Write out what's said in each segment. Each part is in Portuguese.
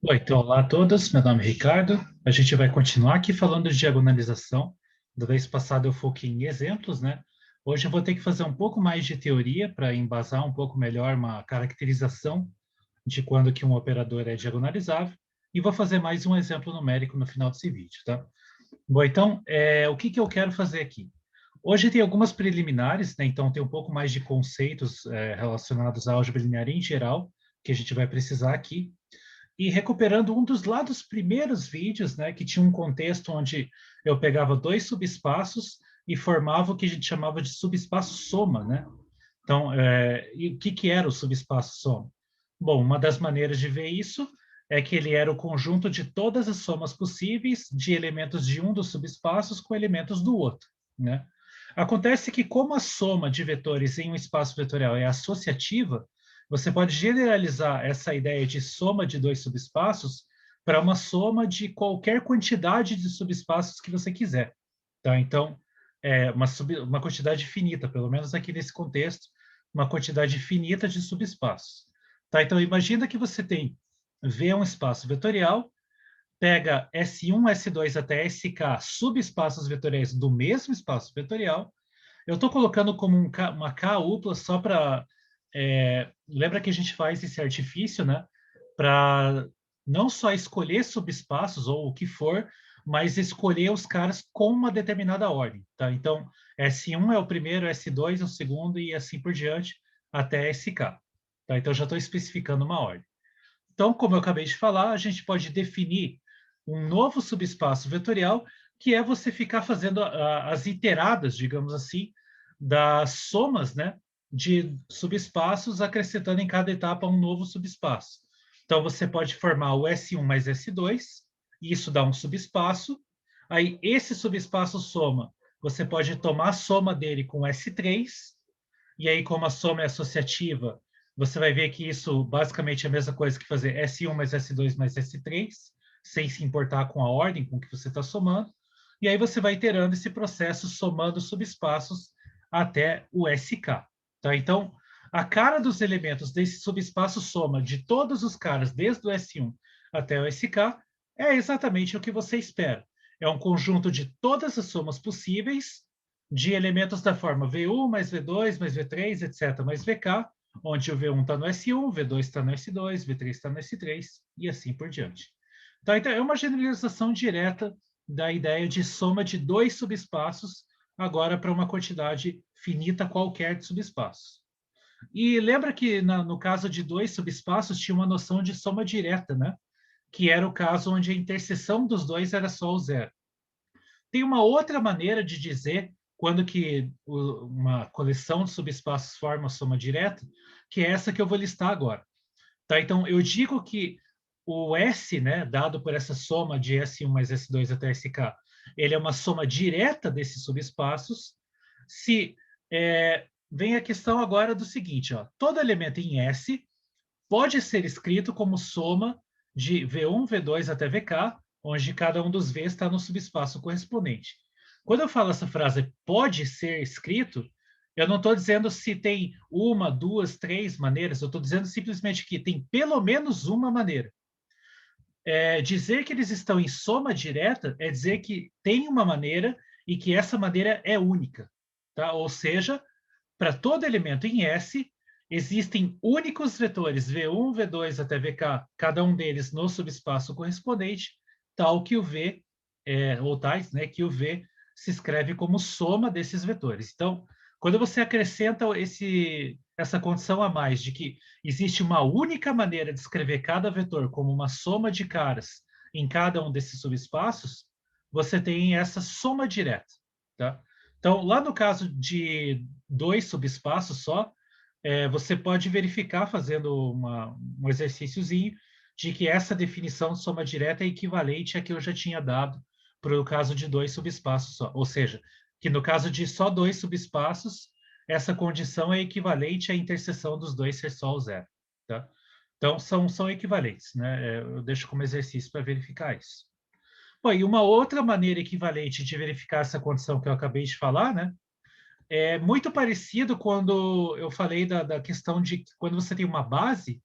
Bom, então, olá a todos, meu nome é Ricardo. A gente vai continuar aqui falando de diagonalização. Da vez passada eu foquei em exemplos, né? Hoje eu vou ter que fazer um pouco mais de teoria para embasar um pouco melhor uma caracterização de quando que um operador é diagonalizável. E vou fazer mais um exemplo numérico no final desse vídeo, tá? Bom, então, o que que eu quero fazer aqui? Hoje tem algumas preliminares, né? Então tem um pouco mais de conceitos relacionados à álgebra linear em geral, que a gente vai precisar aqui e recuperando um dos lá dos primeiros vídeos, né, que tinha um contexto onde eu pegava dois subespaços e formava o que a gente chamava de subespaço soma, né? Então, e o que que era o subespaço soma? Bom, uma das maneiras de ver isso é que ele era o conjunto de todas as somas possíveis de elementos de um dos subespaços com elementos do outro, né? Acontece que como a soma de vetores em um espaço vetorial é associativa, você pode generalizar essa ideia de soma de dois subespaços para uma soma de qualquer quantidade de subespaços que você quiser, tá? Então, uma quantidade finita, pelo menos aqui nesse contexto, uma quantidade finita de subespaços. Tá? Então, imagina que você tem V é um espaço vetorial, pega S1, S2 até SK subespaços vetoriais do mesmo espaço vetorial. Eu estou colocando como uma K-upla só para... lembra que a gente faz esse artifício, né? Para não só escolher subespaços ou o que for, mas escolher os caras com uma determinada ordem, tá? Então, S1 é o primeiro, S2 é o segundo e assim por diante até SK. Tá? Então, já estou especificando uma ordem. Então, como eu acabei de falar, a gente pode definir um novo subespaço vetorial, que é você ficar fazendo as iteradas, digamos assim, das somas, né, de subespaços, acrescentando em cada etapa um novo subespaço. Então, você pode formar o S1 mais S2, e isso dá um subespaço. Aí, esse subespaço soma, você pode tomar a soma dele com S3, e aí, como a soma é associativa, você vai ver que isso basicamente é a mesma coisa que fazer S1 mais S2 mais S3, sem se importar com a ordem com que você está somando. E aí você vai iterando esse processo somando subespaços até o SK. Tá? Então, a cara dos elementos desse subespaço soma de todos os caras, desde o S1 até o SK, é exatamente o que você espera. É um conjunto de todas as somas possíveis de elementos da forma V1 mais V2 mais V3, etc., mais VK, onde o V1 está no S1, o V2 está no S2, o V3 está no S3 e assim por diante. Tá, então, é uma generalização direta da ideia de soma de dois subespaços agora para uma quantidade finita qualquer de subespaços. E lembra que no caso de dois subespaços tinha uma noção de soma direta, né? Que era o caso onde a interseção dos dois era só o zero. Tem uma outra maneira de dizer quando que uma coleção de subespaços forma soma direta, que é essa que eu vou listar agora. Tá? Então, eu digo que o S, né, dado por essa soma de S1 mais S2 até SK, ele é uma soma direta desses subespaços, se vem a questão agora do seguinte, ó, todo elemento em S pode ser escrito como soma de V1, V2 até VK, onde cada um dos V está no subespaço correspondente. Quando eu falo essa frase pode ser escrito, eu não estou dizendo se tem uma, duas, três maneiras, eu estou dizendo simplesmente que tem pelo menos uma maneira. Dizer que eles estão em soma direta é dizer que tem uma maneira e que essa maneira é única. Tá? Ou seja, para todo elemento em S, existem únicos vetores V1, V2 até VK, cada um deles no subespaço correspondente, tal que o V, ou tais, né, que o V se escreve como soma desses vetores. Então, quando você acrescenta essa condição a mais de que existe uma única maneira de escrever cada vetor como uma soma de caras em cada um desses subespaços, você tem essa soma direta. Tá? Então, lá no caso de dois subespaços só, você pode verificar fazendo um exercíciozinho de que essa definição de soma direta é equivalente à que eu já tinha dado para o caso de dois subespaços só. Ou seja, que no caso de só dois subespaços, essa condição é equivalente à interseção dos dois ser só o zero. Tá? Então, são equivalentes. Né? Eu deixo como exercício para verificar isso. Bom, e uma outra maneira equivalente de verificar essa condição que eu acabei de falar, né, é muito parecido quando eu falei da questão de que quando você tem uma base,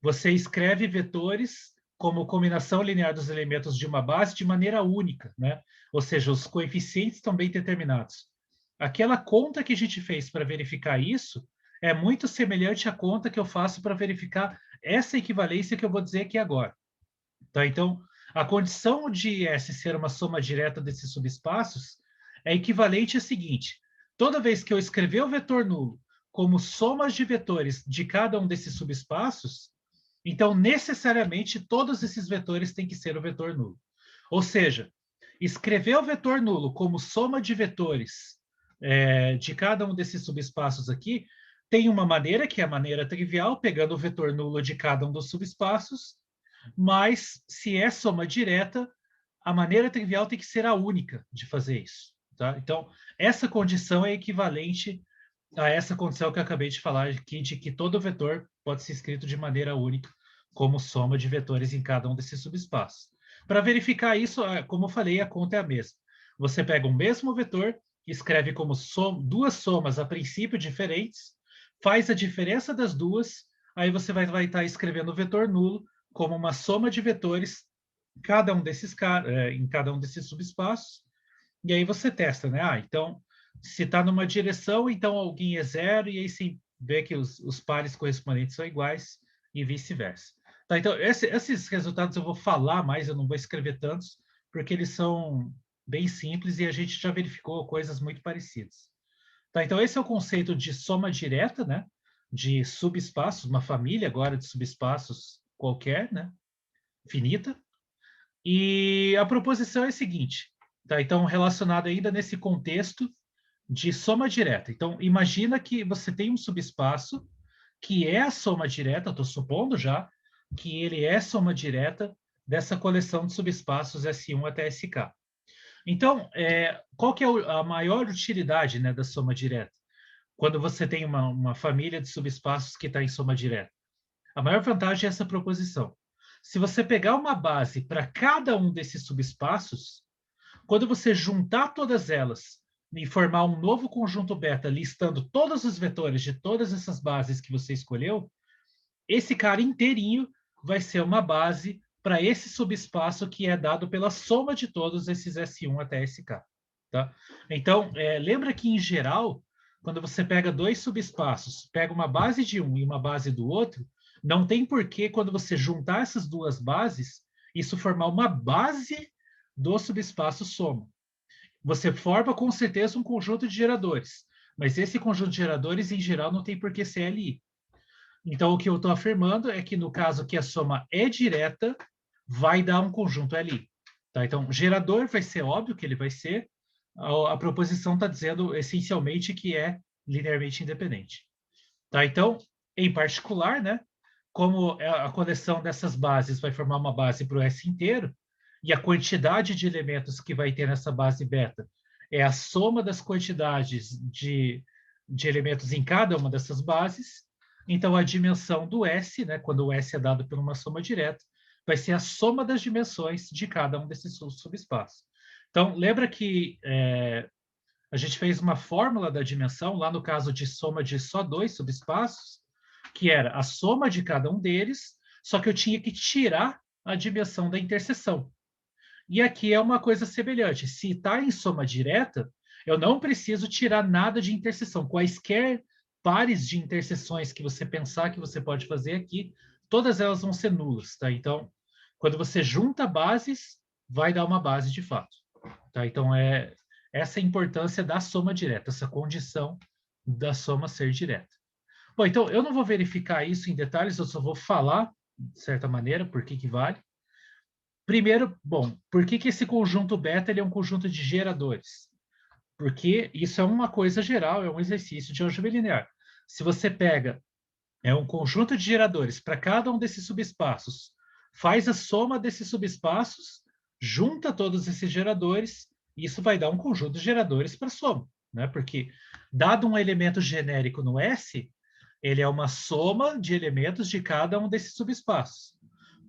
você escreve vetores como combinação linear dos elementos de uma base de maneira única, né? Ou seja, os coeficientes estão bem determinados. Aquela conta que a gente fez para verificar isso é muito semelhante à conta que eu faço para verificar essa equivalência que eu vou dizer aqui agora. Tá? Então, a condição de S ser uma soma direta desses subespaços é equivalente à seguinte: toda vez que eu escrever o vetor nulo como somas de vetores de cada um desses subespaços, então necessariamente todos esses vetores têm que ser o vetor nulo. Ou seja, escrever o vetor nulo como soma de vetores de cada um desses subespaços aqui tem uma maneira, que é a maneira trivial, pegando o vetor nulo de cada um dos subespaços, mas se é soma direta, a maneira trivial tem que ser a única de fazer isso. Tá? Então, essa condição é equivalente a essa condição que eu acabei de falar aqui, de que todo vetor pode ser escrito de maneira única, como soma de vetores em cada um desses subespaços. Para verificar isso, como eu falei, a conta é a mesma. Você pega o mesmo vetor, escreve como duas somas a princípio diferentes, faz a diferença das duas, aí você vai estar escrevendo o vetor nulo como uma soma de vetores cada um desses, em cada um desses subespaços, e aí você testa, né? Então, se está numa direção, então alguém é zero, e aí você vê que os pares correspondentes são iguais, e vice-versa. Tá, então, esses resultados eu vou falar mais, eu não vou escrever tantos, porque eles são bem simples e a gente já verificou coisas muito parecidas. Tá, então, esse é o conceito de soma direta, né? De subespaços, uma família agora de subespaços qualquer, né? Finita. E a proposição é a seguinte, tá? Então, relacionado ainda nesse contexto de soma direta. Então, imagina que você tem um subespaço que é a soma direta, estou supondo já, que ele é soma direta dessa coleção de subespaços S1 até SK. Então, qual que é a maior utilidade, né, da soma direta? Quando você tem uma família de subespaços que está em soma direta. A maior vantagem é essa proposição. Se você pegar uma base para cada um desses subespaços, quando você juntar todas elas e formar um novo conjunto beta listando todos os vetores de todas essas bases que você escolheu, esse cara inteirinho vai ser uma base para esse subespaço que é dado pela soma de todos esses S1 até SK. Tá? Então, lembra que, em geral, quando você pega dois subespaços, pega uma base de um e uma base do outro, não tem porquê, quando você juntar essas duas bases, isso formar uma base do subespaço soma. Você forma, com certeza, um conjunto de geradores, mas esse conjunto de geradores, em geral, não tem por que ser LI. Então, o que eu estou afirmando é que, no caso que a soma é direta, vai dar um conjunto LI. Tá? Então, gerador vai ser óbvio que ele vai ser. A proposição está dizendo, essencialmente, que é linearmente independente. Tá? Então, em particular, né, como a coleção dessas bases vai formar uma base para o S inteiro, e a quantidade de elementos que vai ter nessa base beta é a soma das quantidades de elementos em cada uma dessas bases, então a dimensão do S, né, quando o S é dado por uma soma direta, vai ser a soma das dimensões de cada um desses subespaços. Então, lembra que a gente fez uma fórmula da dimensão, lá no caso de soma de só dois subespaços, que era a soma de cada um deles, só que eu tinha que tirar a dimensão da interseção. E aqui é uma coisa semelhante. Se está em soma direta, eu não preciso tirar nada de interseção. Quaisquer pares de interseções que você pensar que você pode fazer aqui, todas elas vão ser nulas. Tá? Então, quando você junta bases, vai dar uma base de fato. Tá? Então, essa é a importância da soma direta, essa condição da soma ser direta. Bom, então, eu não vou verificar isso em detalhes, eu só vou falar, de certa maneira, por que vale. Primeiro, bom, por que esse conjunto beta ele é um conjunto de geradores? Porque isso é uma coisa geral, é um exercício de álgebra linear. Se você pega um conjunto de geradores para cada um desses subespaços, faz a soma desses subespaços, junta todos esses geradores, isso vai dar um conjunto de geradores para soma, né? Porque dado um elemento genérico no S, ele é uma soma de elementos de cada um desses subespaços.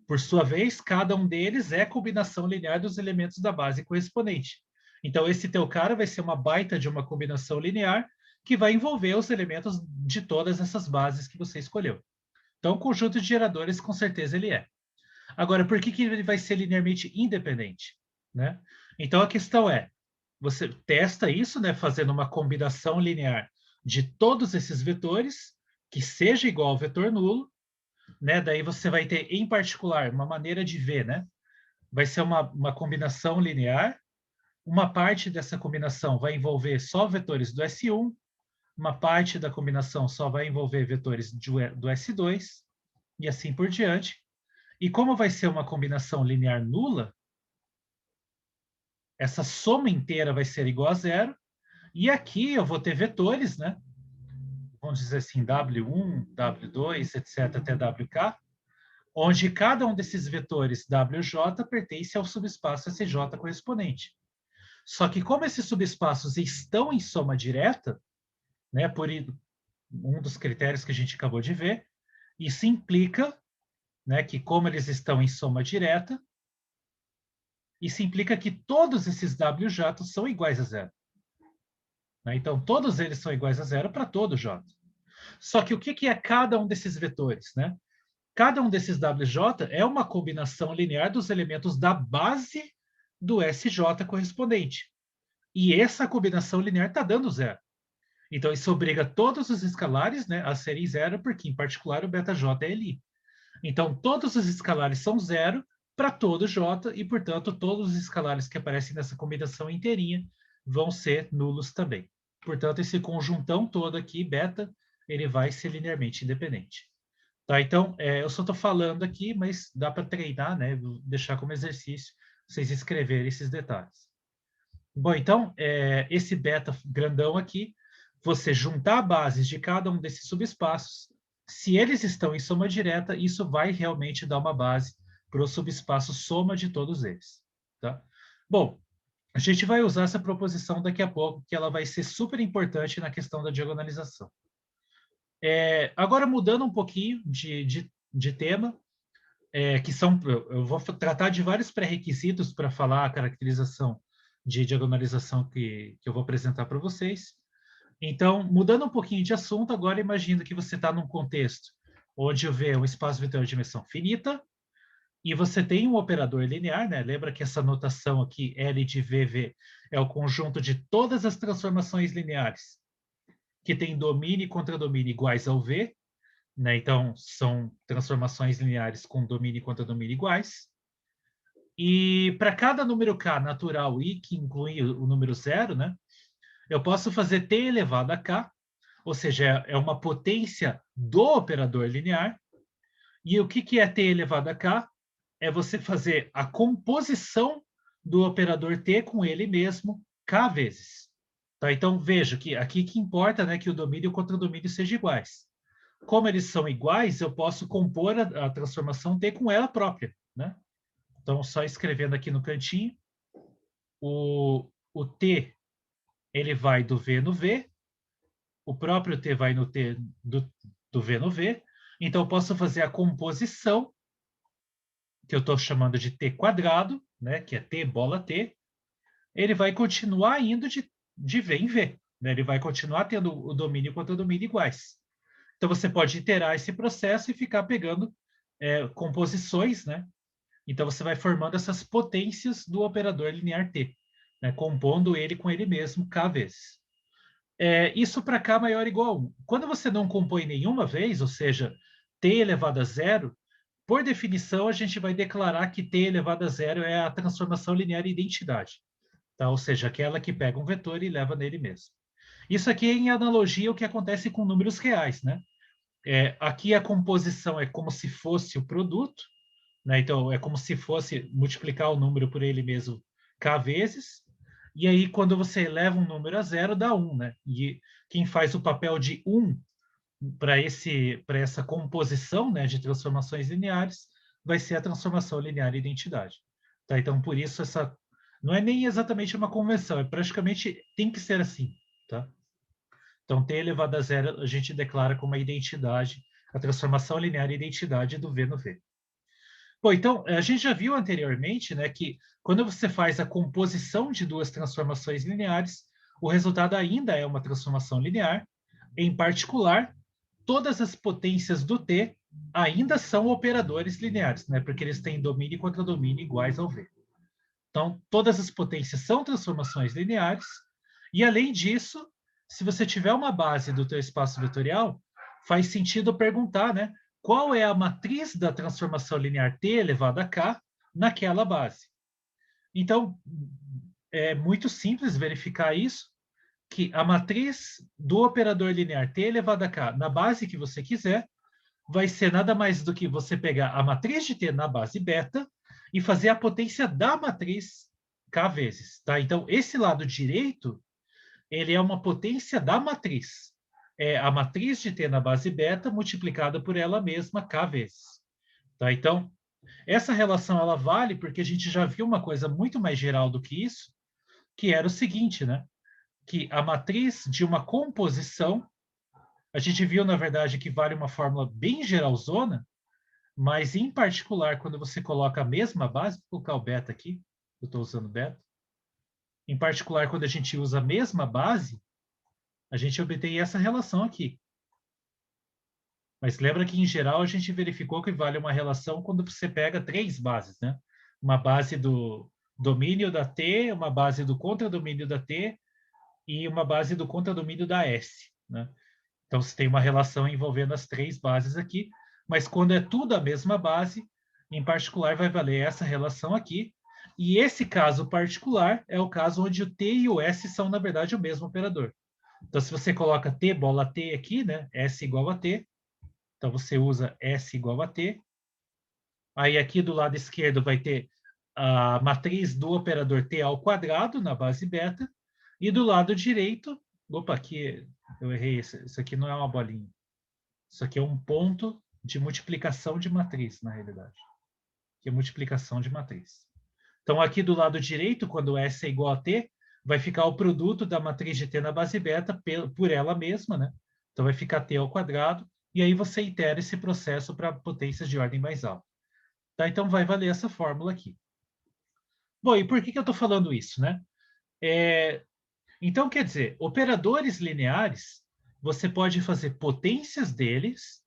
Por sua vez, cada um deles é a combinação linear dos elementos da base correspondente. Então, esse teu cara vai ser uma baita de uma combinação linear que vai envolver os elementos de todas essas bases que você escolheu. Então, o conjunto de geradores, com certeza, ele é. Agora, por que que ele vai ser linearmente independente, né? Então, a questão é, você testa isso, né, fazendo uma combinação linear de todos esses vetores, que seja igual ao vetor nulo, né? Daí você vai ter, em particular, uma maneira de ver, né? Vai ser uma combinação linear, uma parte dessa combinação vai envolver só vetores do S1, uma parte da combinação só vai envolver vetores do S2, e assim por diante. E como vai ser uma combinação linear nula, essa soma inteira vai ser igual a zero, e aqui eu vou ter vetores, né? Vamos dizer assim, W1, W2, etc., até WK, onde cada um desses vetores WJ pertence ao subespaço SJ correspondente. Só que como esses subespaços estão em soma direta, né, por um dos critérios que a gente acabou de ver, isso implica, né, que como eles estão em soma direta, isso implica que todos esses WJ são iguais a zero. Né? Então, todos eles são iguais a zero para todo J. Só que o que é cada um desses vetores? Né? Cada um desses WJ é uma combinação linear dos elementos da base do SJ correspondente. E essa combinação linear está dando zero. Então, isso obriga todos os escalares, né, a serem zero, porque, em particular, o beta-J é Li. Então, todos os escalares são zero para todo J, e, portanto, todos os escalares que aparecem nessa combinação inteirinha vão ser nulos também. Portanto, esse conjuntão todo aqui, beta, ele vai ser linearmente independente. Tá? Então, eu só estou falando aqui, mas dá para treinar, né? Vou deixar como exercício vocês escreverem esses detalhes. Bom, então, esse beta grandão aqui, você juntar bases de cada um desses subespaços, se eles estão em soma direta, isso vai realmente dar uma base para o subespaço soma de todos eles. Tá? Bom, a gente vai usar essa proposição daqui a pouco, que ela vai ser super importante na questão da diagonalização. Agora, mudando um pouquinho de tema, que são, eu vou tratar de vários pré-requisitos para falar a caracterização de diagonalização que eu vou apresentar para vocês. Então, mudando um pouquinho de assunto, agora imagina que você está num contexto onde V é um espaço vetorial de dimensão finita, e você tem um operador linear, né? Lembra que essa notação aqui, L de VV, é o conjunto de todas as transformações lineares que tem domínio e contradomínio iguais ao V, né? Então, são transformações lineares com domínio e contradomínio iguais. E para cada número k natural i, que inclui o número zero, né? Eu posso fazer t elevado a k, ou seja, é uma potência do operador linear. E o que é t elevado a k? É você fazer a composição do operador t com ele mesmo k vezes. Tá? Então, veja que aqui que importa, né, que o domínio e o contradomínio sejam iguais. Como eles são iguais, eu posso compor a transformação t com ela própria. Né? Então, só escrevendo aqui no cantinho, o t ele vai do V no V, o próprio t vai no t do V no V, então eu posso fazer a composição, que eu estou chamando de t quadrado, né, que é t bola t, ele vai continuar indo de V em V, né? Ele vai continuar tendo o domínio e o contradomínio iguais. Então você pode iterar esse processo e ficar pegando composições, né? Então você vai formando essas potências do operador linear t, né? Compondo ele com ele mesmo k vezes. Isso para k maior ou igual a 1. Quando você não compõe nenhuma vez, ou seja, t elevado a zero, por definição, a gente vai declarar que t elevado a zero é a transformação linear identidade. Tá? Ou seja, aquela que pega um vetor e leva nele mesmo. Isso aqui é em analogia ao que acontece com números reais. Né? Aqui a composição é como se fosse o produto, né? Então, é como se fosse multiplicar o número por ele mesmo k vezes, e aí quando você eleva um número a zero, dá 1. Né? E quem faz o papel de 1 para essa composição, né, de transformações lineares vai ser a transformação linear identidade. Tá? Então, por isso, essa não é nem exatamente uma convenção, é praticamente tem que ser assim. Tá? Então, t elevado a zero, a gente declara como a identidade, a transformação linear identidade do V no V. Bom, então, a gente já viu anteriormente, né, que quando você faz a composição de duas transformações lineares, o resultado ainda é uma transformação linear. Em particular, todas as potências do t ainda são operadores lineares, né? Porque eles têm domínio e contradomínio iguais ao V. Então, todas as potências são transformações lineares, e além disso, se você tiver uma base do teu espaço vetorial, faz sentido perguntar, né? Qual é a matriz da transformação linear t elevado a k naquela base? Então, é muito simples verificar isso, que a matriz do operador linear t elevado a k na base que você quiser vai ser nada mais do que você pegar a matriz de t na base beta e fazer a potência da matriz k vezes, tá? Então, esse lado direito, ele é uma potência da matriz. É a matriz de t na base beta multiplicada por ela mesma k vezes, tá? Então, essa relação ela vale porque a gente já viu uma coisa muito mais geral do que isso, que era o seguinte, né? Que a matriz de uma composição, a gente viu, na verdade, que vale uma fórmula bem geralzona, mas, em particular, quando você coloca a mesma base, vou colocar o beta aqui, eu estou usando beta. Em particular, quando a gente usa a mesma base, a gente obtém essa relação aqui. Mas lembra que, em geral, a gente verificou que vale uma relação quando você pega três bases, né? Uma base do domínio da T, uma base do contradomínio da T e uma base do contradomínio da S, né? Então, você tem uma relação envolvendo as três bases aqui, mas quando é tudo a mesma base, em particular, vai valer essa relação aqui. E esse caso particular é o caso onde o T e o S são, na verdade, o mesmo operador. Então, se você coloca T bola T aqui, né? S igual a T. Então, você usa S igual a T. Aí, aqui do lado esquerdo, vai ter a matriz do operador T ao quadrado, na base beta. E do lado direito, opa, aqui eu errei, isso aqui não é uma bolinha. Isso aqui é um ponto de multiplicação de matriz, na realidade. Que é multiplicação de matriz. Então, aqui do lado direito, quando S é igual a T, vai ficar o produto da matriz de T na base beta por ela mesma, né? Então, vai ficar T ao quadrado, e aí você itera esse processo para potências de ordem mais alta. Tá? Então, vai valer essa fórmula aqui. Bom, e por que eu estou falando isso, né? Então, quer dizer, operadores lineares, você pode fazer potências deles.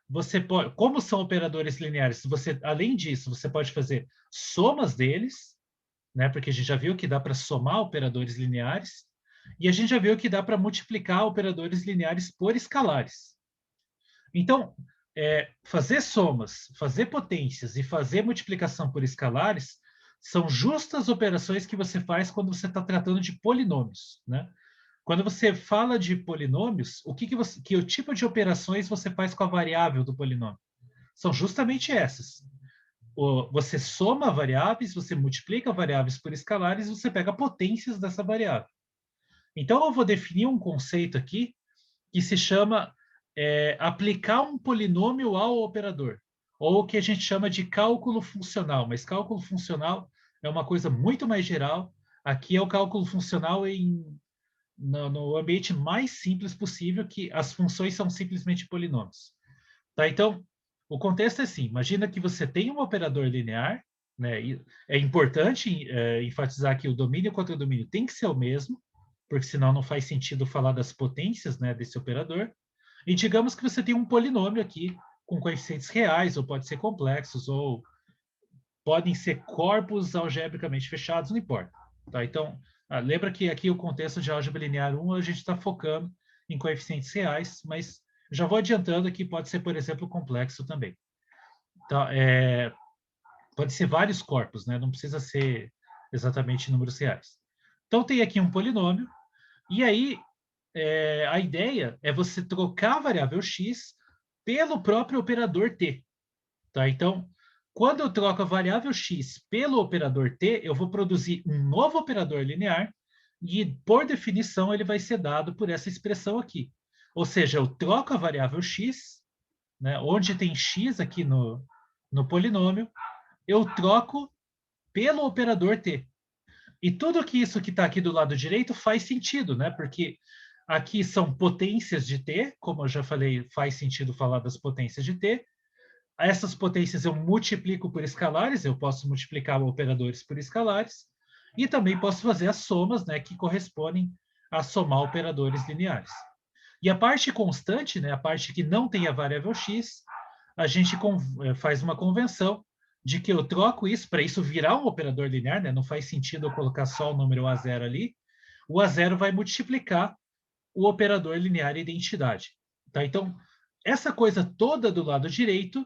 Você pode, como são operadores lineares, você, além disso, você pode fazer somas deles, né? Porque a gente já viu que dá para somar operadores lineares, e a gente já viu que dá para multiplicar operadores lineares por escalares. Então, fazer somas, fazer potências e fazer multiplicação por escalares são justas operações que você faz quando você está tratando de polinômios, né? Quando você fala de polinômios, que o tipo de operações você faz com a variável do polinômio? São justamente essas. Você soma variáveis, você multiplica variáveis por escalares, você pega potências dessa variável. Então, eu vou definir um conceito aqui que se chama aplicar um polinômio ao operador, ou o que a gente chama de cálculo funcional. Mas cálculo funcional é uma coisa muito mais geral. Aqui é o cálculo funcional no ambiente mais simples possível, que as funções são simplesmente polinômios. Tá? Então, o contexto é assim, imagina que você tem um operador linear, né? E é importante enfatizar que o domínio contra o domínio tem que ser o mesmo, porque senão não faz sentido falar das potências, né, desse operador. E digamos que você tem um polinômio aqui com coeficientes reais, ou pode ser complexos, ou podem ser corpos algebricamente fechados, não importa. Tá? Então, lembra que aqui o contexto de álgebra linear 1, a gente está focando em coeficientes reais, mas já vou adiantando que pode ser, por exemplo, complexo também. Então, pode ser vários corpos, né? Não precisa ser exatamente números reais. Então, tem aqui um polinômio, e aí a ideia é você trocar a variável x pelo próprio operador t. Tá? Então, quando eu troco a variável x pelo operador t, eu vou produzir um novo operador linear e, por definição, ele vai ser dado por essa expressão aqui. Ou seja, eu troco a variável x, né, onde tem x aqui no polinômio, eu troco pelo operador t. E tudo que isso que está aqui do lado direito faz sentido, né? Porque aqui são potências de t, como eu já falei, faz sentido falar das potências de t. Essas potências eu multiplico por escalares, eu posso multiplicar operadores por escalares, e também posso fazer as somas, né, que correspondem a somar operadores lineares. E a parte constante, né, a parte que não tem a variável x, a gente faz uma convenção de que eu troco isso, para isso virar um operador linear, né? Não faz sentido eu colocar só o número A0 ali. O A0 vai multiplicar o operador linear identidade. Tá? Então, essa coisa toda do lado direito,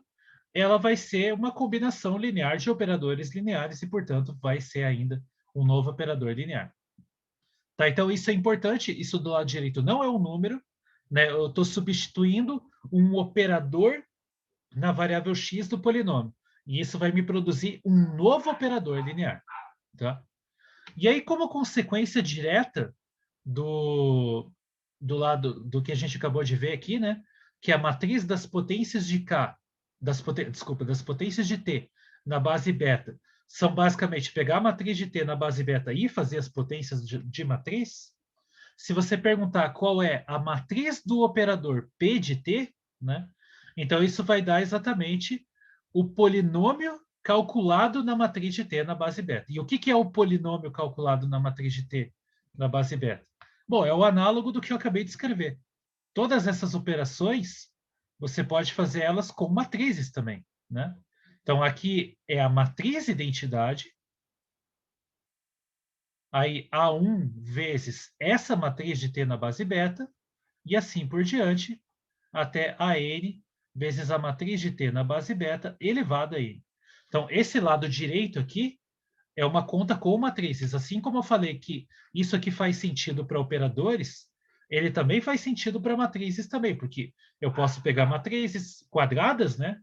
ela vai ser uma combinação linear de operadores lineares e, portanto, vai ser ainda um novo operador linear. Tá? Então, isso é importante. Isso do lado direito não é um número, né? Eu estou substituindo um operador na variável x do polinômio. E isso vai me produzir um novo operador linear. Tá? E aí, como consequência direta do lado do que a gente acabou de ver aqui, né? Que é a matriz das potências de K, das potências de T na base beta, são basicamente pegar a matriz de T na base beta e fazer as potências de matriz. Se você perguntar qual é a matriz do operador P de T, né? Então isso vai dar exatamente o polinômio calculado na matriz de T na base beta. E o que é o polinômio calculado na matriz de T na base beta? Bom, é o análogo do que eu acabei de escrever. Todas essas operações, você pode fazer elas com matrizes também, né? Então, aqui é a matriz identidade, aí A1 vezes essa matriz de T na base beta, e assim por diante, até AN vezes a matriz de T na base beta elevado a N. Então, esse lado direito aqui é uma conta com matrizes. Assim como eu falei que isso aqui faz sentido para operadores, ele também faz sentido para matrizes também, porque eu posso pegar matrizes quadradas, né?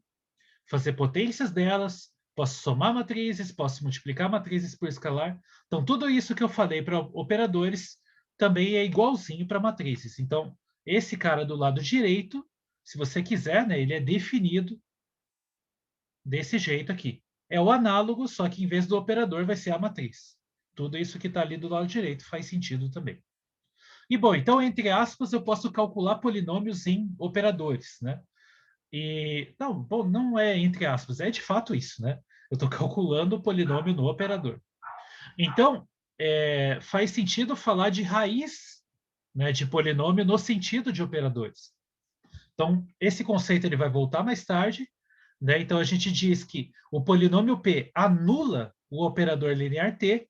Fazer potências delas, posso somar matrizes, posso multiplicar matrizes por escalar. Então, tudo isso que eu falei para operadores também é igualzinho para matrizes. Então, esse cara do lado direito, se você quiser, né, ele é definido desse jeito aqui. É o análogo, só que em vez do operador vai ser a matriz. Tudo isso que está ali do lado direito faz sentido também. E bom, então, entre aspas, eu posso calcular polinômios em operadores, né? E não, bom, não é entre aspas, é de fato isso, né? Eu estou calculando o polinômio no operador. Então, faz sentido falar de raiz, né, de polinômio no sentido de operadores. Então, esse conceito ele vai voltar mais tarde, né? Então, a gente diz que o polinômio P anula o operador linear T,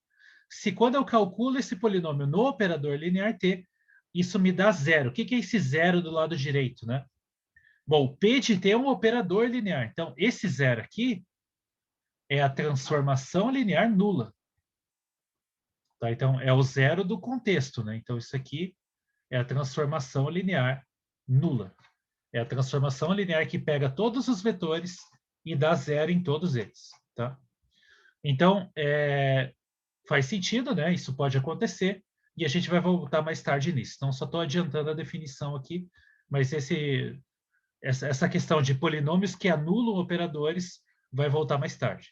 se quando eu calculo esse polinômio no operador linear T, isso me dá zero. O que é esse zero do lado direito, né? Bom, o P de T é um operador linear. Então, esse zero aqui é a transformação linear nula. Tá? Então, é o zero do contexto, né? Então, isso aqui é a transformação linear nula. É a transformação linear que pega todos os vetores e dá zero em todos eles. Tá? Então, faz sentido, né? Isso pode acontecer e a gente vai voltar mais tarde nisso. Então, só estou adiantando a definição aqui, mas essa questão de polinômios que anulam operadores vai voltar mais tarde.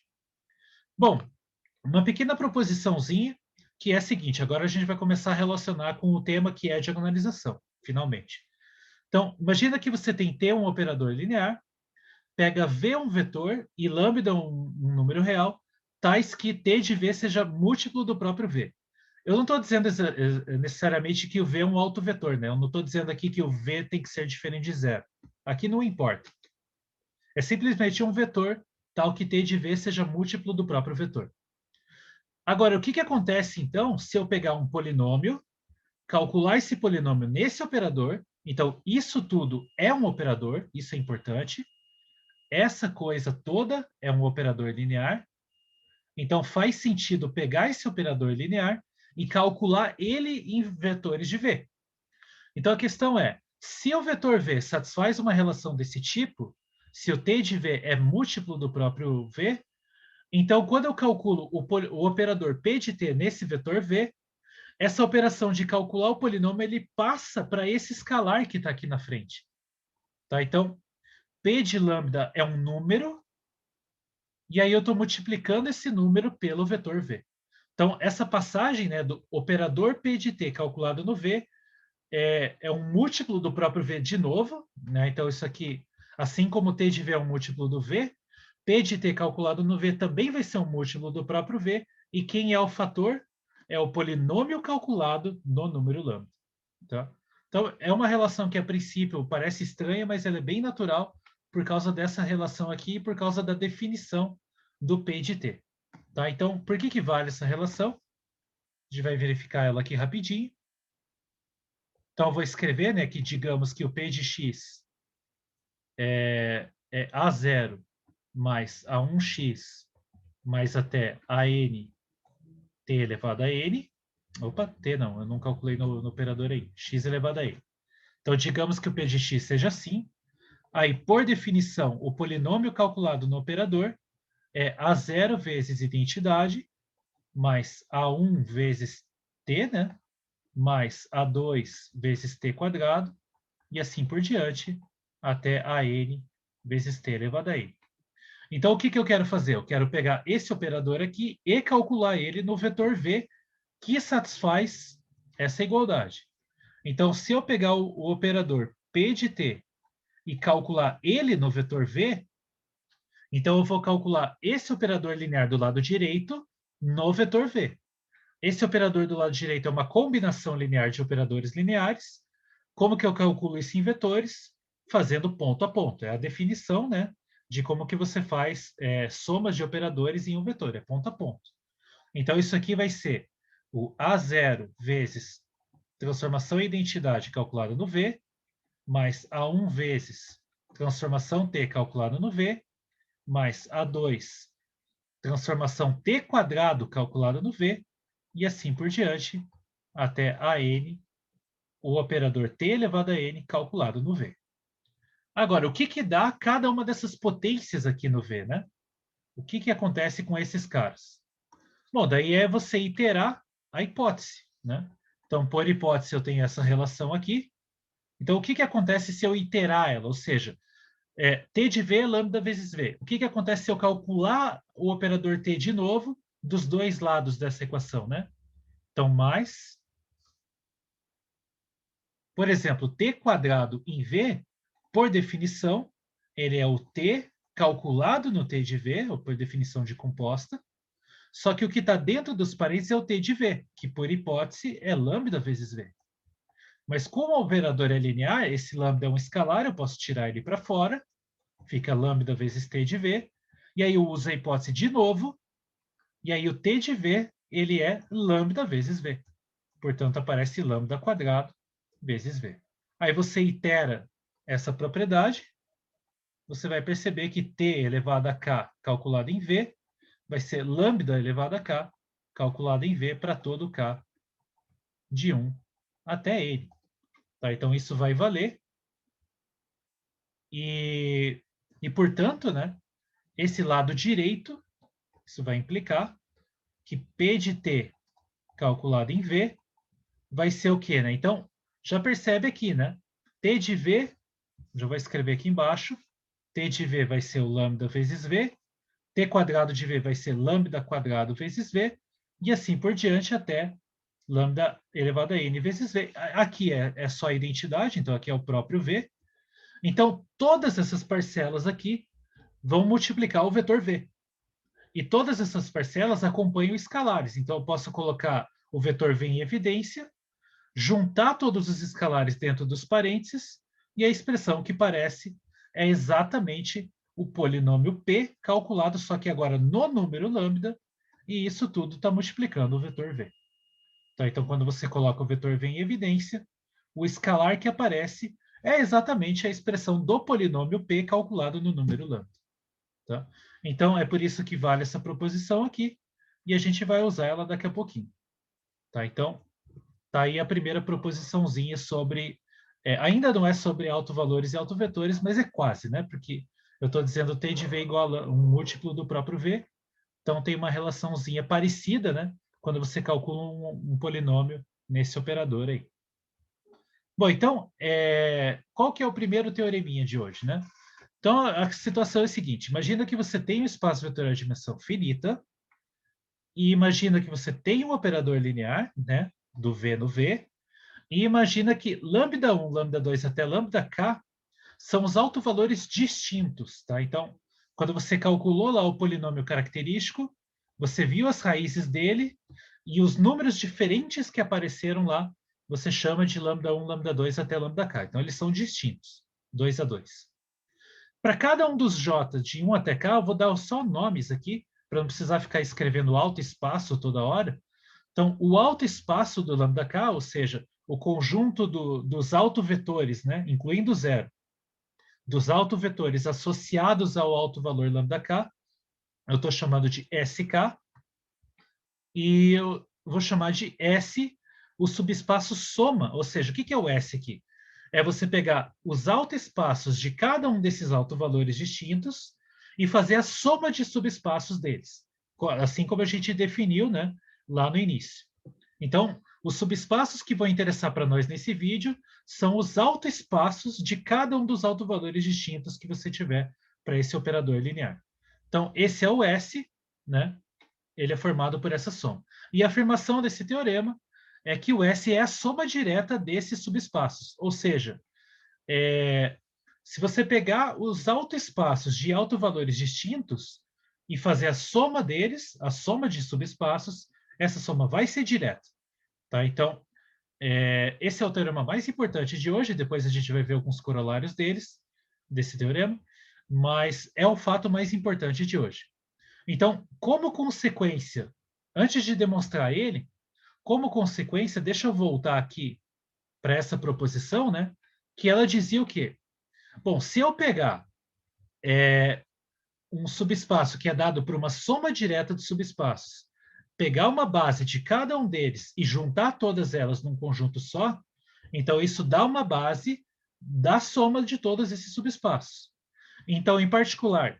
Bom, uma pequena proposiçãozinha que é a seguinte, agora a gente vai começar a relacionar com o tema que é diagonalização, finalmente. Então, imagina que você tem T um operador linear, pega V um vetor e lambda um número real, tais que T de V seja múltiplo do próprio V. Eu não estou dizendo necessariamente que o V é um autovetor, né? Eu não estou dizendo aqui que o V tem que ser diferente de zero. Aqui não importa. É simplesmente um vetor tal que T de V seja múltiplo do próprio vetor. Agora, o que acontece, então, se eu pegar um polinômio, calcular esse polinômio nesse operador, então isso tudo é um operador, isso é importante, essa coisa toda é um operador linear, então faz sentido pegar esse operador linear e calcular ele em vetores de V. Então a questão é, se o vetor V satisfaz uma relação desse tipo, se o T de V é múltiplo do próprio V, então quando eu calculo o operador P de T nesse vetor V, essa operação de calcular o polinômio ele passa para esse escalar que está aqui na frente. Tá? Então, P de lambda é um número, e aí eu estou multiplicando esse número pelo vetor V. Então, essa passagem, né, do operador P de T calculado no V é um múltiplo do próprio V de novo. Né? Então, isso aqui, assim como T de V é um múltiplo do V, P de T calculado no V também vai ser um múltiplo do próprio V. E quem é o fator? É o polinômio calculado no número lambda. Tá? Então, é uma relação que, a princípio, parece estranha, mas ela é bem natural por causa dessa relação aqui e por causa da definição do P de T. Tá? Então, por que vale essa relação? A gente vai verificar ela aqui rapidinho. Então, eu vou escrever, né, que digamos que o P de x é A0 mais A1x mais até AN T elevado a N. Opa, T não, eu não calculei no operador aí. X elevado a N. Então, digamos que o P de x seja assim. Aí, por definição, o polinômio calculado no operador é A0 vezes identidade, mais A1 vezes T, né? Mais A2 vezes T quadrado, e assim por diante, até AN vezes T elevado a N. Então, o que eu quero fazer? Eu quero pegar esse operador aqui e calcular ele no vetor V, que satisfaz essa igualdade. Então, se eu pegar o operador P de T e calcular ele no vetor V, então eu vou calcular esse operador linear do lado direito no vetor V. Esse operador do lado direito é uma combinação linear de operadores lineares. Como que eu calculo isso em vetores? Fazendo ponto a ponto. É a definição, né, de como que você faz somas de operadores em um vetor, é ponto a ponto. Então, isso aqui vai ser o A0 vezes transformação e identidade calculada no V, mais A1 vezes transformação T calculada no V, mais A2 transformação T quadrado calculada no V, e assim por diante, até AN, o operador T elevado a N calculado no V. Agora, o que dá cada uma dessas potências aqui no V, né? O que acontece com esses caras? Bom, daí é você iterar a hipótese, né? Então, por hipótese, eu tenho essa relação aqui. Então, o que acontece se eu iterar ela? Ou seja, T de V é lambda vezes V. O que acontece se eu calcular o operador T de novo dos dois lados dessa equação, né? Então, mais... Por exemplo, T quadrado em V, por definição, ele é o T calculado no T de V, ou por definição de composta, só que o que está dentro dos parênteses é o T de V, que por hipótese é lambda vezes V. Mas como o operador é linear, esse lambda é um escalar, eu posso tirar ele para fora, fica lambda vezes T de V, e aí eu uso a hipótese de novo, e aí o T de V, ele é lambda vezes V. Portanto, aparece lambda quadrado vezes V. Aí você itera essa propriedade, você vai perceber que T elevado a K calculado em V vai ser lambda elevado a K calculado em V para todo K de 1 até N. Tá? Então, isso vai valer. Portanto, né, esse lado direito, isso vai implicar que P de T calculado em V vai ser o quê, né? Então, já percebe aqui, né? T de V, já vou escrever aqui embaixo, T de V vai ser o lambda vezes V, T quadrado de V vai ser lambda quadrado vezes V, e assim por diante até lambda elevado a n vezes V. Aqui é só a identidade, então aqui é o próprio V. Então, todas essas parcelas aqui vão multiplicar o vetor V. E todas essas parcelas acompanham escalares. Então, eu posso colocar o vetor V em evidência, juntar todos os escalares dentro dos parênteses, e a expressão que parece é exatamente o polinômio P calculado, só que agora no número lambda, e isso tudo está multiplicando o vetor V. Tá? Então, quando você coloca o vetor V em evidência, o escalar que aparece é exatamente a expressão do polinômio P calculado no número lambda. Tá? Então, é por isso que vale essa proposição aqui, e a gente vai usar ela daqui a pouquinho. Tá? Então, tá aí a primeira proposiçãozinha sobre... ainda não é sobre autovalores e autovetores, mas é quase, né? Porque eu estou dizendo T de V igual a um múltiplo do próprio V, então tem uma relaçãozinha parecida, né? Quando você calcula um polinômio nesse operador aí. Bom, então, qual que é o primeiro teoreminha de hoje, né? Então, a situação é a seguinte, imagina que você tem um espaço vetorial de dimensão finita, e imagina que você tem um operador linear, né? Do V no V, e imagina que lambda 1, lambda 2 até lambda k são os autovalores distintos, tá? Então, quando você calculou lá o polinômio característico, você viu as raízes dele e os números diferentes que apareceram lá, você chama de lambda 1, lambda 2 até lambda k. Então, eles são distintos, 2 a 2. Para cada um dos J de 1 até K, eu vou dar só nomes aqui, para não precisar ficar escrevendo alto espaço toda hora. Então, o alto espaço do lambda K, ou seja, o conjunto dos autovetores, né, incluindo zero, dos autovetores associados ao alto valor lambda K, eu estou chamando de SK, e eu vou chamar de S o subespaço soma, ou seja, o que é o S aqui? É você pegar os autoespaços de cada um desses autovalores distintos e fazer a soma de subespaços deles, assim como a gente definiu, né, lá no início. Então, os subespaços que vão interessar para nós nesse vídeo são os autoespaços de cada um dos autovalores distintos que você tiver para esse operador linear. Então, esse é o S, né? Ele é formado por essa soma. E a afirmação desse teorema é que o S é a soma direta desses subespaços. Ou seja, se você pegar os autoespaços de autovalores distintos e fazer a soma deles, a soma de subespaços, essa soma vai ser direta. Tá? Então, esse é o teorema mais importante de hoje, depois a gente vai ver alguns corolários desse teorema, mas é o fato mais importante de hoje. Então, como consequência, antes de demonstrar ele, como consequência, deixa eu voltar aqui para essa proposição, né? Que ela dizia o quê? Bom, se eu pegar um subespaço que é dado por uma soma direta de subespaços, pegar uma base de cada um deles e juntar todas elas num conjunto só, então isso dá uma base da soma de todos esses subespaços. Então, em particular,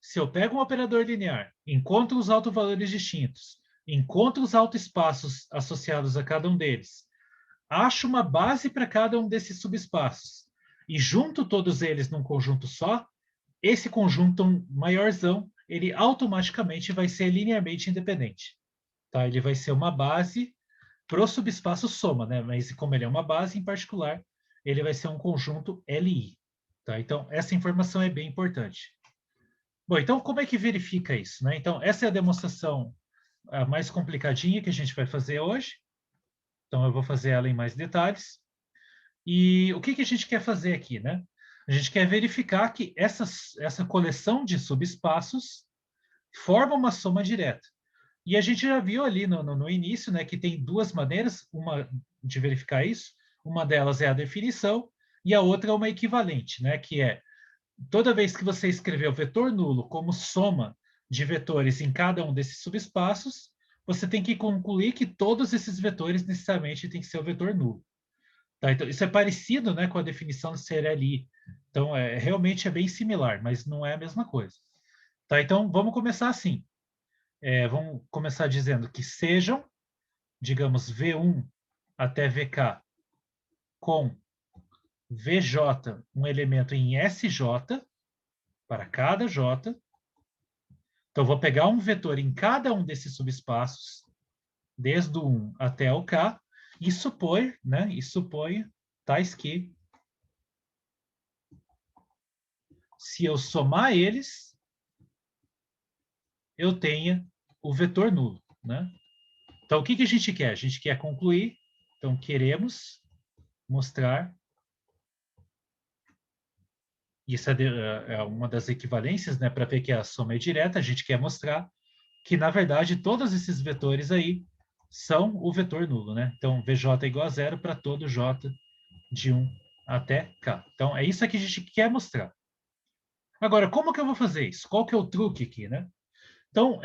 se eu pego um operador linear, encontro os autovalores distintos, encontro os autoespaços associados a cada um deles, acho uma base para cada um desses subespaços e junto todos eles num conjunto só, esse conjunto maiorzão, ele automaticamente vai ser linearmente independente. Tá? Ele vai ser uma base para o subespaço soma, né? Mas como ele é uma base em particular, ele vai ser um conjunto LI. Tá? Então, essa informação é bem importante. Bom, então como é que verifica isso, né? Então, essa é a demonstração mais complicadinha que a gente vai fazer hoje. Então, eu vou fazer ela em mais detalhes. E o que a gente quer fazer aqui, né? A gente quer verificar que essa coleção de subespaços forma uma soma direta. E a gente já viu ali no início, né, que tem duas maneiras uma de verificar isso. Uma delas é a definição e a outra é uma equivalente, né, que é toda vez que você escrever o vetor nulo como soma de vetores em cada um desses subespaços, você tem que concluir que todos esses vetores necessariamente têm que ser o vetor nulo. Tá? Então, isso é parecido, né, com a definição de ser LI. Então, realmente é bem similar, mas não é a mesma coisa. Tá? Então, vamos começar assim. Vamos começar dizendo que sejam, digamos, V1 até VK com VJ, um elemento em SJ, para cada J. Então, vou pegar um vetor em cada um desses subespaços, desde o 1 até o K, e supor, né, tais que, se eu somar eles, eu tenha o vetor nulo, né? Então, o que a gente quer? A gente quer concluir, então, queremos mostrar, isso é uma das equivalências, né, para ver que a soma é direta, a gente quer mostrar que, na verdade, todos esses vetores aí são o vetor nulo, né? Então, VJ é igual a zero para todo J de 1 até K. Então, é isso que a gente quer mostrar. Agora, como que eu vou fazer isso? Qual que é o truque aqui, né? Então,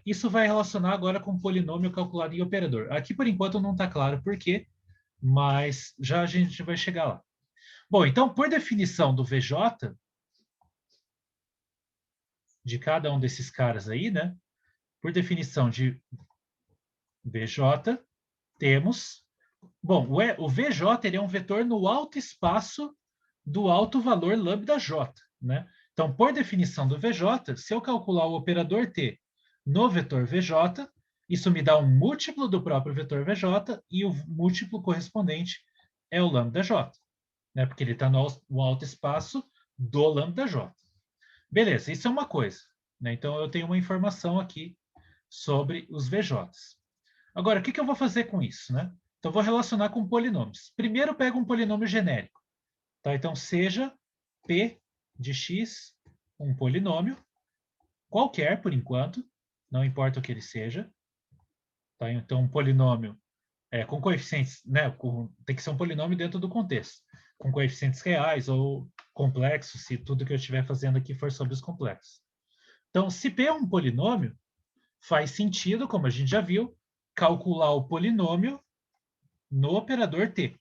isso vai relacionar agora com polinômio calculado em operador. Aqui, por enquanto, não está claro por quê, mas já a gente vai chegar lá. Bom, então, por definição do VJ, de cada um desses caras aí, né? Por definição de VJ, temos... Bom, o VJ ele é um vetor no alto espaço do alto valor lambda J, né? Então, por definição do VJ, se eu calcular o operador T no vetor VJ, isso me dá um múltiplo do próprio vetor VJ e o múltiplo correspondente é o lambda J, né? Porque ele está no alto espaço do lambda J. Beleza, isso é uma coisa, né? Então, eu tenho uma informação aqui sobre os VJs. Agora, o que eu vou fazer com isso, né? Então, vou relacionar com polinômios. Primeiro, eu pego um polinômio genérico. Tá? Então, seja P de x um polinômio, qualquer por enquanto, não importa o que ele seja. Tá? Então, um polinômio com coeficientes, né? Tem que ser um polinômio dentro do contexto, com coeficientes reais ou complexos, se tudo que eu estiver fazendo aqui for sobre os complexos. Então, se P é um polinômio, faz sentido, como a gente já viu, calcular o polinômio no operador T.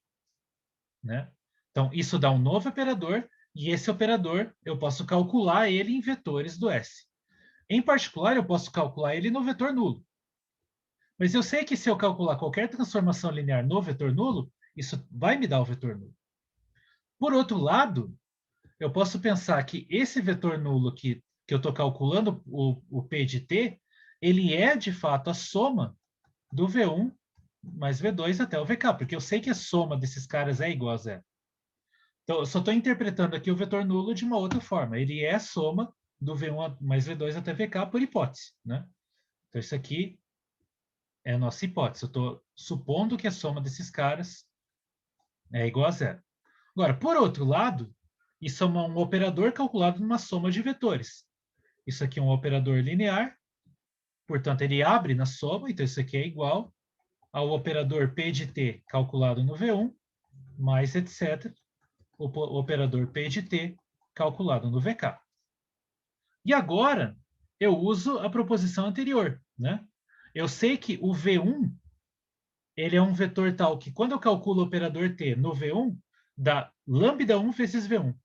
Né? Então, isso dá um novo operador, e esse operador eu posso calcular ele em vetores do S. Em particular, eu posso calcular ele no vetor nulo. Mas eu sei que se eu calcular qualquer transformação linear no vetor nulo, isso vai me dar o vetor nulo. Por outro lado, eu posso pensar que esse vetor nulo que eu estou calculando, o P de T, ele é, de fato, a soma do V1 mais V2 até o VK, porque eu sei que a soma desses caras é igual a zero. Então, eu só estou interpretando aqui o vetor nulo de uma outra forma. Ele é a soma do V1 mais V2 até VK por hipótese. Né? Então, isso aqui é a nossa hipótese. Eu estou supondo que a soma desses caras é igual a zero. Agora, por outro lado, isso é um operador calculado numa soma de vetores. Isso aqui é um operador linear, portanto, ele abre na soma, então isso aqui é igual ao operador P de T calculado no V1, mais etc., o operador P de T calculado no VK. E agora, eu uso a proposição anterior. Né? Eu sei que o V1 ele é um vetor tal que, quando eu calculo o operador T no V1, dá lambda 1 vezes V1.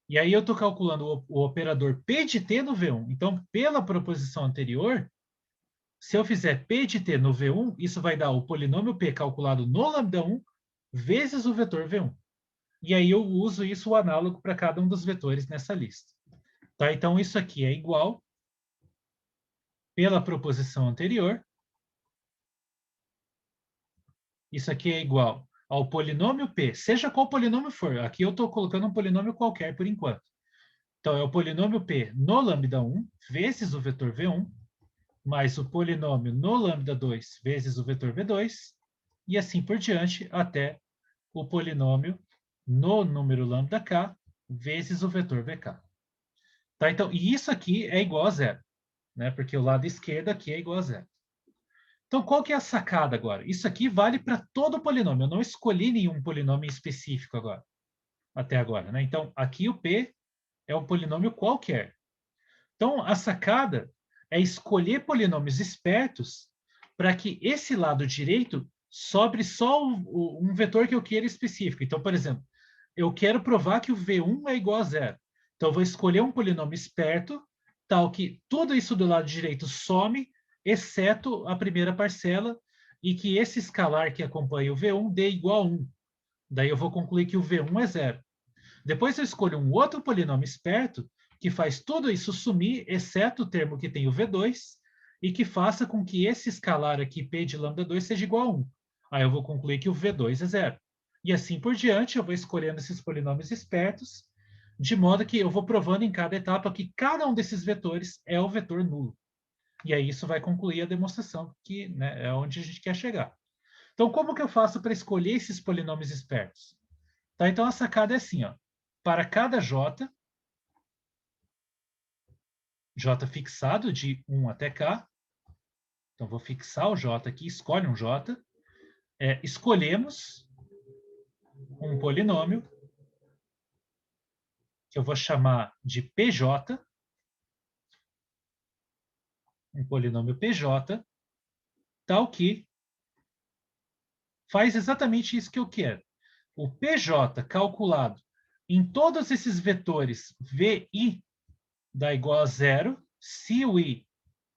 E aí eu estou calculando o operador P de T no V1. Então, pela proposição anterior, se eu fizer P de T no V1, isso vai dar o polinômio P calculado no lambda 1 vezes o vetor V1. E aí eu uso isso, o análogo, para cada um dos vetores nessa lista. Tá? Então, isso aqui é igual, pela proposição anterior, isso aqui é igual ao polinômio P, seja qual polinômio for. Aqui eu estou colocando um polinômio qualquer por enquanto. Então, é o polinômio P no lambda 1 vezes o vetor V1, mais o polinômio no lambda 2 vezes o vetor V2, e assim por diante, até o polinômio no número lambda k vezes o vetor VK. Tá? Então, e isso aqui é igual a zero, né? Porque o lado esquerdo aqui é igual a zero. Então, qual que é a sacada agora? Isso aqui vale para todo polinômio. Eu não escolhi nenhum polinômio específico agora, até agora. Né? Então, aqui o P é um polinômio qualquer. Então, a sacada é escolher polinômios espertos para que esse lado direito sobre só um vetor que eu queira específico. Então, por exemplo, eu quero provar que o V1 é igual a zero. Então, eu vou escolher um polinômio esperto, tal que tudo isso do lado direito some, exceto a primeira parcela, e que esse escalar que acompanha o V1 dê igual a 1. Daí eu vou concluir que o V1 é zero. Depois eu escolho um outro polinômio esperto que faz tudo isso sumir, exceto o termo que tem o V2, e que faça com que esse escalar aqui, P de lambda 2, seja igual a 1. Aí eu vou concluir que o V2 é zero. E assim por diante, eu vou escolhendo esses polinômios espertos, de modo que eu vou provando em cada etapa que cada um desses vetores é o vetor nulo. E aí isso vai concluir a demonstração, que, né, é onde a gente quer chegar. Então, como que eu faço para escolher esses polinômios espertos? Tá? Então, a sacada é assim, ó. Para cada j, j fixado de 1 até k, então vou fixar o j aqui, escolhe um j, escolhemos um polinômio que eu vou chamar de pj, um polinômio pj, tal que faz exatamente isso que eu quero. O pj calculado em todos esses vetores vi dá igual a zero, se o i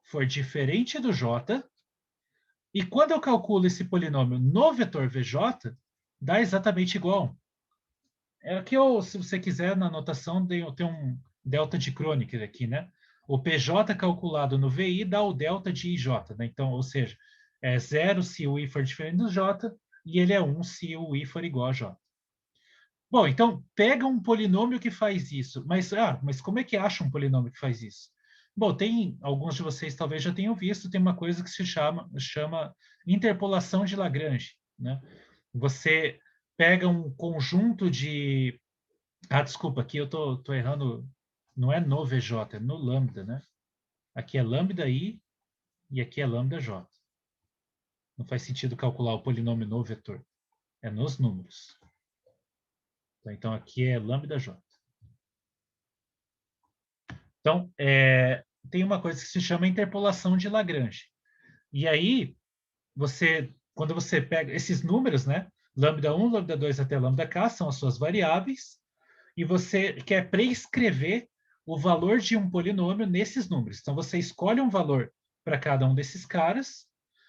for diferente do j, e quando eu calculo esse polinômio no vetor vj, dá exatamente igual a 1. É que eu, se você quiser, na anotação tem um delta de Kronecker aqui, né? O PJ calculado no VI dá o delta de IJ, né? Então, ou seja, é zero se o I for diferente do J, e ele é 1 se o I for igual a J. Bom, então, pega um polinômio que faz isso. Mas como é que acha um polinômio que faz isso? Bom, tem, alguns de vocês talvez já tenham visto, tem uma coisa que se chama interpolação de Lagrange, né? Você pega um conjunto de Ah, desculpa, aqui eu tô errando. Não é no VJ, é no lambda, né? Aqui é lambda I e aqui é lambda J. Não faz sentido calcular o polinômio no vetor. É nos números. Tá? Então, aqui é lambda J. Então, tem uma coisa que se chama interpolação de Lagrange. E aí, quando você pega esses números, né? Lambda 1, lambda 2 até lambda k são as suas variáveis, e você quer prescrever o valor de um polinômio nesses números. Então, você escolhe um valor para cada um desses caras,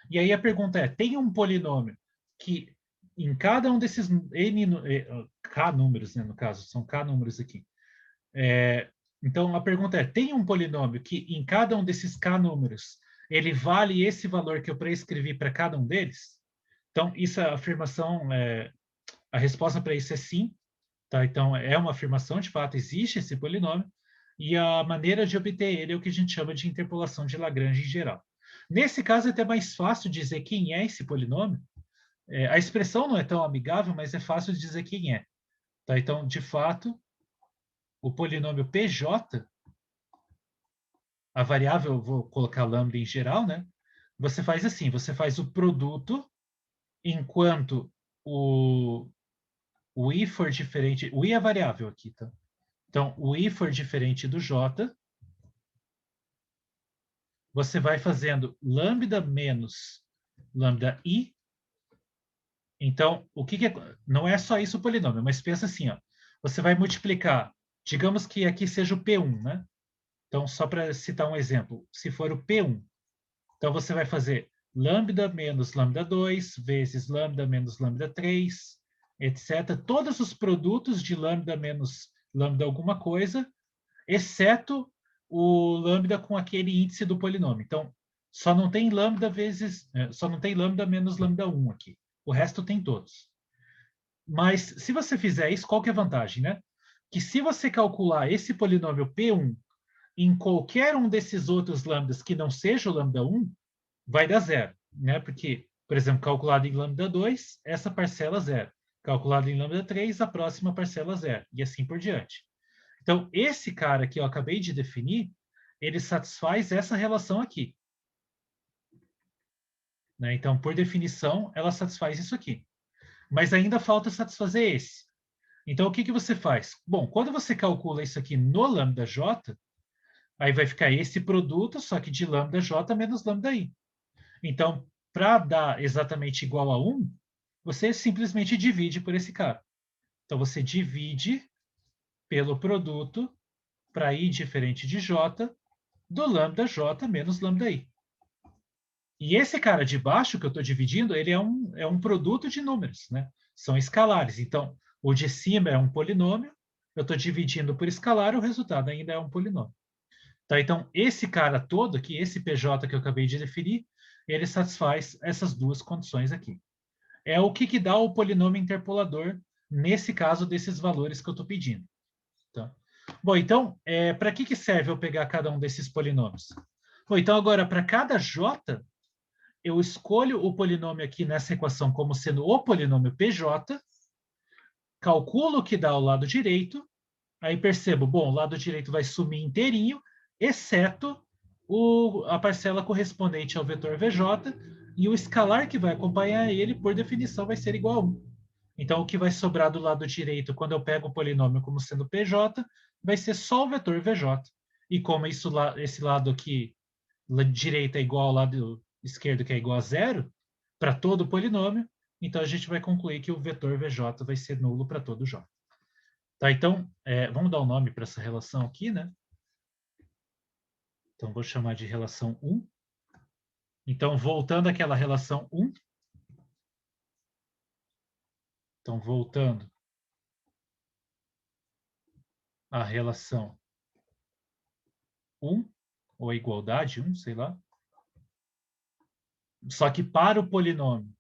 e aí a pergunta é: tem um polinômio que em cada um desses k números, né, no caso, são k números aqui. Então, a pergunta é: tem um polinômio que em cada um desses k números ele vale esse valor que eu prescrevi para cada um deles? Então, isso é a afirmação, a resposta para isso é sim. Tá? Então, é uma afirmação, de fato, existe esse polinômio, e a maneira de obter ele é o que a gente chama de interpolação de Lagrange em geral. Nesse caso, é até mais fácil dizer quem é esse polinômio. A expressão não é tão amigável, mas é fácil de dizer quem é. Tá? Então, de fato, o polinômio PJ, a variável, eu vou colocar lambda em geral, né? Você faz assim, você faz o produto enquanto o i for diferente, o i é a variável aqui, tá? Então, o i for diferente do j, você vai fazendo lambda menos lambda i. Então, o que é? Não é só isso o polinômio, mas pensa assim, ó. Você vai multiplicar, digamos que aqui seja o P1, né? Então, só para citar um exemplo, se for o P1, então você vai fazer lambda menos lambda 2 vezes lambda menos lambda 3, etc. Todos os produtos de lambda menos lambda alguma coisa, exceto o lambda com aquele índice do polinômio. Então, só não tem lambda menos lambda 1 aqui. O resto tem todos. Mas se você fizer isso, qual que é a vantagem, né? Que se você calcular esse polinômio P1 em qualquer um desses outros lambdas que não seja o lambda 1, vai dar zero, né? Porque, por exemplo, calculado em lambda 2, essa parcela zero. Calculado em lambda 3, a próxima parcela zero. E assim por diante. Então, esse cara que eu acabei de definir, ele satisfaz essa relação aqui. Né? Então, por definição, ela satisfaz isso aqui. Mas ainda falta satisfazer esse. Então, o que você faz? Bom, quando você calcula isso aqui no lambda j, aí vai ficar esse produto, só que de lambda j menos lambda i. Então, para dar exatamente igual a 1, você simplesmente divide por esse cara. Então, você divide pelo produto para i diferente de j do lambda j menos lambda i. E esse cara de baixo que eu estou dividindo, ele é um produto de números, né? São escalares. Então, o de cima é um polinômio, eu estou dividindo por escalar, o resultado ainda é um polinômio. Tá? Então, esse cara todo aqui, esse PJ que eu acabei de definir, ele satisfaz essas duas condições aqui. É o que dá o polinômio interpolador, nesse caso, desses valores que eu estou pedindo. Tá? Bom, então, para que serve eu pegar cada um desses polinômios? Bom, então, agora, para cada j, eu escolho o polinômio aqui nessa equação como sendo o polinômio PJ, calculo o que dá o lado direito, aí percebo, bom, o lado direito vai sumir inteirinho, exceto a parcela correspondente ao vetor VJ, e o escalar que vai acompanhar ele, por definição, vai ser igual a 1. Então, o que vai sobrar do lado direito, quando eu pego o polinômio como sendo PJ, vai ser só o vetor VJ. E como esse lado aqui, direito é igual ao lado esquerdo, que é igual a zero, para todo polinômio, então a gente vai concluir que o vetor VJ vai ser nulo para todo J. Tá, então, vamos dar um nome para essa relação aqui, né? Então, vou chamar de relação 1. Então, voltando àquela relação 1. Então, voltando à relação 1, ou a igualdade 1, sei lá. Só que para o polinômio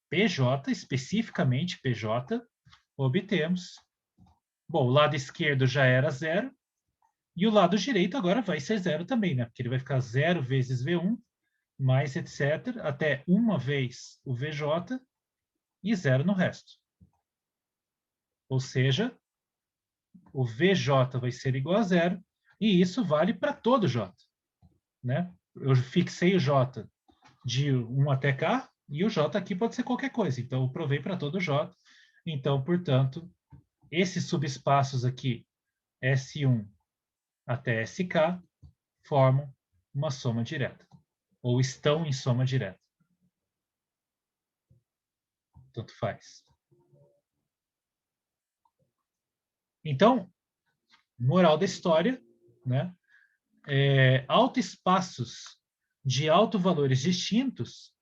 PJ, especificamente PJ, obtemos. Bom, o lado esquerdo já era zero, e o lado direito agora vai ser zero também, né? Porque ele vai ficar 0 vezes V1, mais etc., até uma vez o VJ, e 0 no resto. Ou seja, o VJ vai ser igual a 0, e isso vale para todo J. Né? Eu fixei o J de 1 até K, e o J aqui pode ser qualquer coisa. Então, eu provei para todo J. Então, portanto, esses subespaços aqui, S1 até SK, formam uma soma direta. Ou estão em soma direta. Tanto faz. Então, moral da história, né? Autoespaços de autovalores distintos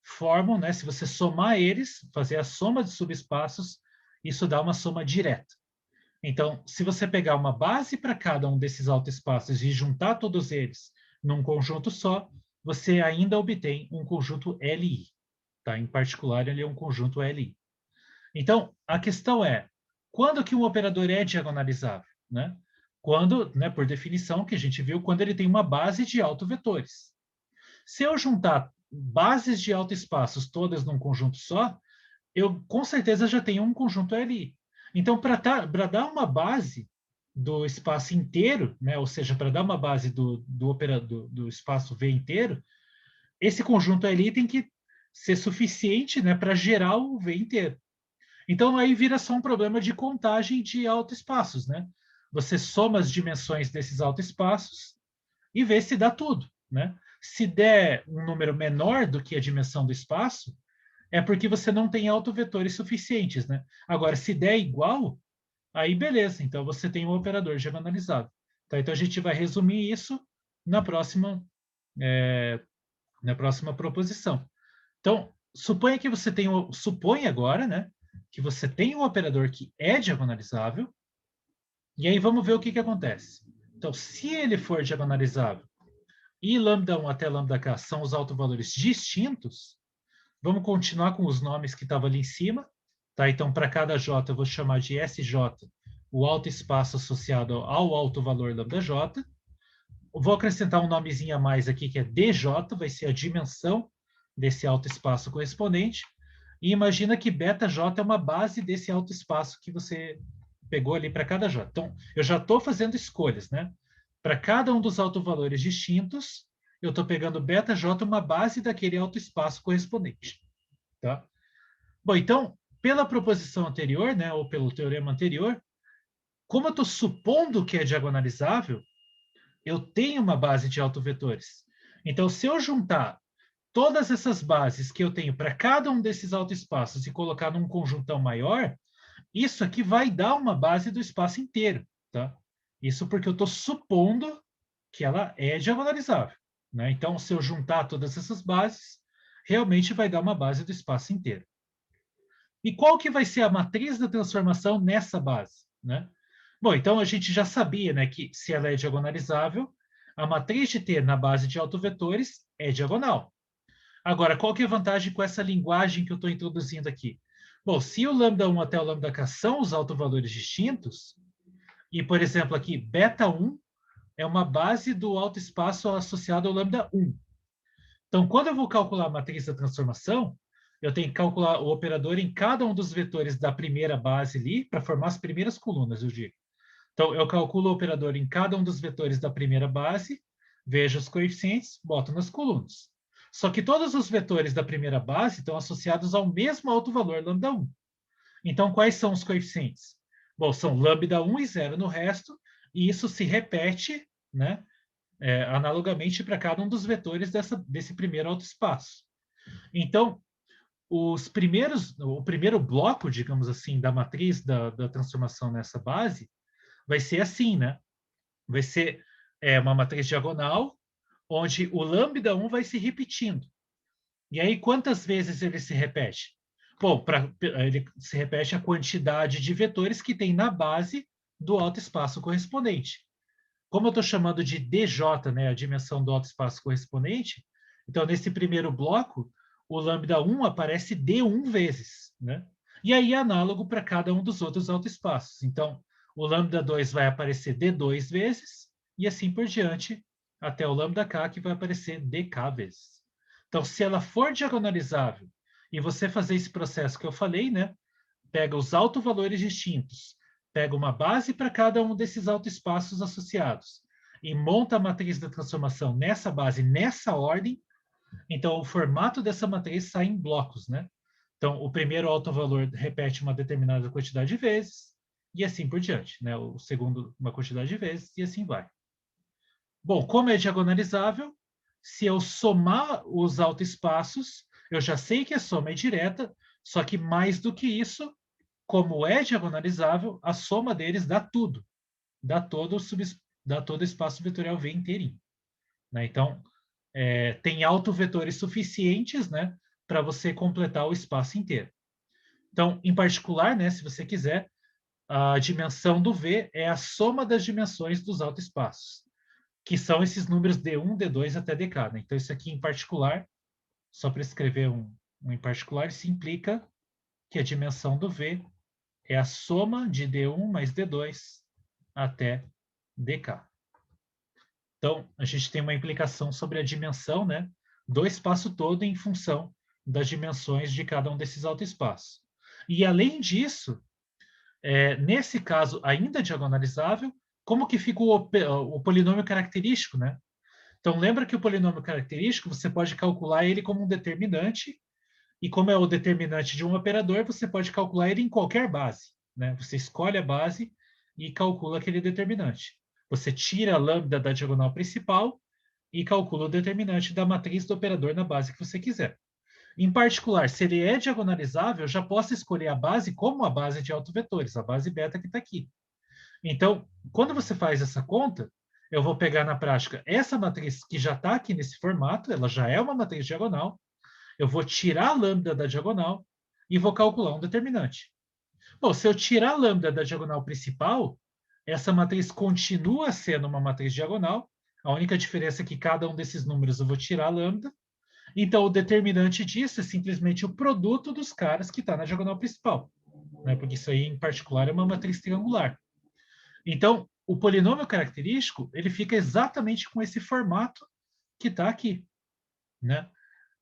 formam, né? Se você somar eles, fazer a soma de subespaços, isso dá uma soma direta. Então, se você pegar uma base para cada um desses autoespaços e juntar todos eles num conjunto só, você ainda obtém um conjunto LI. Tá? Em particular, ele é um conjunto LI. Então, a questão é, quando que um operador é diagonalizável? Né? Quando, né, por definição, que a gente viu, quando ele tem uma base de autovetores. Se eu juntar bases de autoespaços todas num conjunto só, eu com certeza já tenho um conjunto LI. Então, para dar uma base do espaço inteiro, né, ou seja, para dar uma base do espaço V inteiro, esse conjunto LI tem que ser suficiente, né, para gerar o V inteiro. Então, aí vira só um problema de contagem de autoespaços, né? Você soma as dimensões desses autoespaços e vê se dá tudo, né? Se der um número menor do que a dimensão do espaço, é porque você não tem autovetores suficientes, né? Agora, se der igual, aí beleza, então você tem um operador diagonalizado. Tá? Então, a gente vai resumir isso na próxima, na próxima proposição. Então, suponha que você tem supõe agora, né, que você tem um operador que é diagonalizável, e aí vamos ver o que que acontece. Então, se ele for diagonalizável e lambda1 até lambda k são os autovalores distintos, vamos continuar com os nomes que estavam ali em cima, tá? Então, para cada j eu vou chamar de SJ, o autoespaço associado ao autovalor lambda-j. Vou acrescentar um nomezinho a mais aqui, que é DJ, vai ser a dimensão desse autoespaço correspondente. E imagina que beta-j é uma base desse autoespaço que você pegou ali para cada j. Então, eu já estou fazendo escolhas, né? Para cada um dos autovalores distintos, eu estou pegando beta-j, uma base daquele autoespaço correspondente. Tá? Bom, então, pela proposição anterior, né, ou pelo teorema anterior, como eu estou supondo que é diagonalizável, eu tenho uma base de autovetores. Então, se eu juntar todas essas bases que eu tenho para cada um desses autoespaços e colocar num conjuntão maior, isso aqui vai dar uma base do espaço inteiro. Tá? Isso porque eu estou supondo que ela é diagonalizável. Né? Então, se eu juntar todas essas bases, realmente vai dar uma base do espaço inteiro. E qual que vai ser a matriz da transformação nessa base? Né? Bom, então a gente já sabia, né, que se ela é diagonalizável, a matriz de T na base de autovetores é diagonal. Agora, qual que é a vantagem com essa linguagem que eu estou introduzindo aqui? Bom, se o lambda1 até o lambda k são os autovalores distintos, e, por exemplo, aqui, beta1 é uma base do autoespaço associado ao lambda1. Então, quando eu vou calcular a matriz da transformação, eu tenho que calcular o operador em cada um dos vetores da primeira base ali, para formar as primeiras colunas, eu digo. Então, eu calculo o operador em cada um dos vetores da primeira base, vejo os coeficientes, boto nas colunas. Só que todos os vetores da primeira base estão associados ao mesmo autovalor lambda1. Então, quais são os coeficientes? Bom, são lambda1 e 0 no resto, e isso se repete, né, analogamente para cada um dos vetores desse primeiro autoespaço. Então, o primeiro bloco, digamos assim, da matriz da transformação nessa base, vai ser assim, né? Vai ser uma matriz diagonal, onde o lambda1 vai se repetindo. E aí, quantas vezes ele se repete? Bom, ele se repete a quantidade de vetores que tem na base do autoespaço correspondente. Como eu estou chamando de DJ, né, a dimensão do autoespaço correspondente, então, nesse primeiro bloco, o lambda1 aparece D1 vezes. Né? E aí, análogo para cada um dos outros autoespaços. Então, o lambda2 vai aparecer D2 vezes, e assim por diante, até o lambda k, que vai aparecer dk vezes. Então, se ela for diagonalizável E você fazer esse processo que eu falei, né? Pega os autovalores distintos, pega uma base para cada um desses autoespaços associados e monta a matriz da transformação nessa base, nessa ordem. Então, o formato dessa matriz sai em blocos, né? Então, o primeiro autovalor repete uma determinada quantidade de vezes, e assim por diante, né? O segundo, uma quantidade de vezes, e assim vai. Bom, como é diagonalizável, se eu somar os autoespaços, eu já sei que a soma é direta, só que mais do que isso, como é diagonalizável, a soma deles dá tudo, dá todo o espaço vetorial V inteirinho. Né? Então, tem autovetores suficientes, né, para você completar o espaço inteiro. Então, em particular, né, se você quiser, a dimensão do V é a soma das dimensões dos autoespaços, que são esses números D1, D2 até Dk. Né? Então, isso aqui em particular, só para escrever um em particular, isso implica que a dimensão do V é a soma de D1 mais D2 até Dk. Então, a gente tem uma implicação sobre a dimensão, né, do espaço todo em função das dimensões de cada um desses autoespaços. E, além disso, nesse caso ainda diagonalizável, como que fica o polinômio característico, né? Então, lembra que o polinômio característico, você pode calcular ele como um determinante, e como é o determinante de um operador, você pode calcular ele em qualquer base, né? Você escolhe a base e calcula aquele determinante. Você tira a lambda da diagonal principal e calcula o determinante da matriz do operador na base que você quiser. Em particular, se ele é diagonalizável, eu já posso escolher a base como a base de autovetores, a base beta que está aqui. Então, quando você faz essa conta, eu vou pegar na prática essa matriz que já está aqui nesse formato, ela já é uma matriz diagonal, eu vou tirar a lambda da diagonal e vou calcular um determinante. Bom, se eu tirar a lambda da diagonal principal, essa matriz continua sendo uma matriz diagonal. A única diferença é que cada um desses números eu vou tirar a lambda. Então, o determinante disso é simplesmente o produto dos caras que está na diagonal principal. Né? Porque isso aí, em particular, é uma matriz triangular. Então, o polinômio característico, ele fica exatamente com esse formato que está aqui. Né?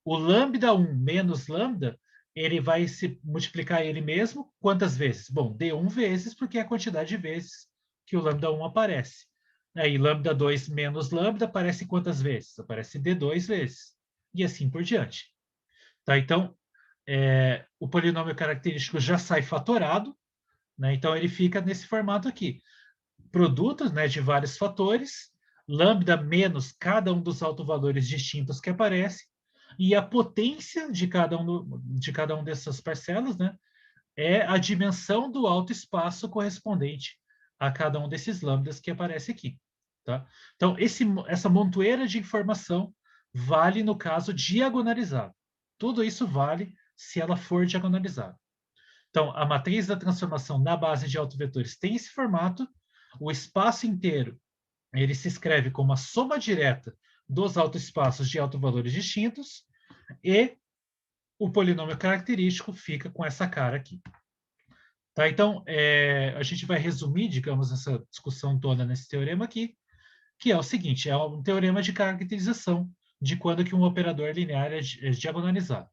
O lambda 1 menos lambda, ele vai se multiplicar ele mesmo quantas vezes? Bom, D1 vezes, porque é a quantidade de vezes que o lambda 1 aparece. Aí, lambda 2 menos lambda aparece quantas vezes? Aparece D2 vezes. E assim por diante. Tá? Então, o polinômio característico já sai fatorado, né? Então ele fica nesse formato aqui. Produtos, né, de vários fatores, lambda menos cada um dos autovalores distintos que aparece, e a potência de cada um dessas parcelas, né, é a dimensão do autoespaço correspondente a cada um desses lambdas que aparece aqui. Tá? Então, essa montoeira de informação vale no caso diagonalizado. Tudo isso vale se ela for diagonalizada. Então, a matriz da transformação na base de autovetores tem esse formato, o espaço inteiro ele se escreve como a soma direta dos autoespaços de autovalores distintos, e o polinômio característico fica com essa cara aqui. Tá? Então, a gente vai resumir, digamos, essa discussão toda nesse teorema aqui, que é o seguinte, é um teorema de caracterização de quando que um operador linear é diagonalizado.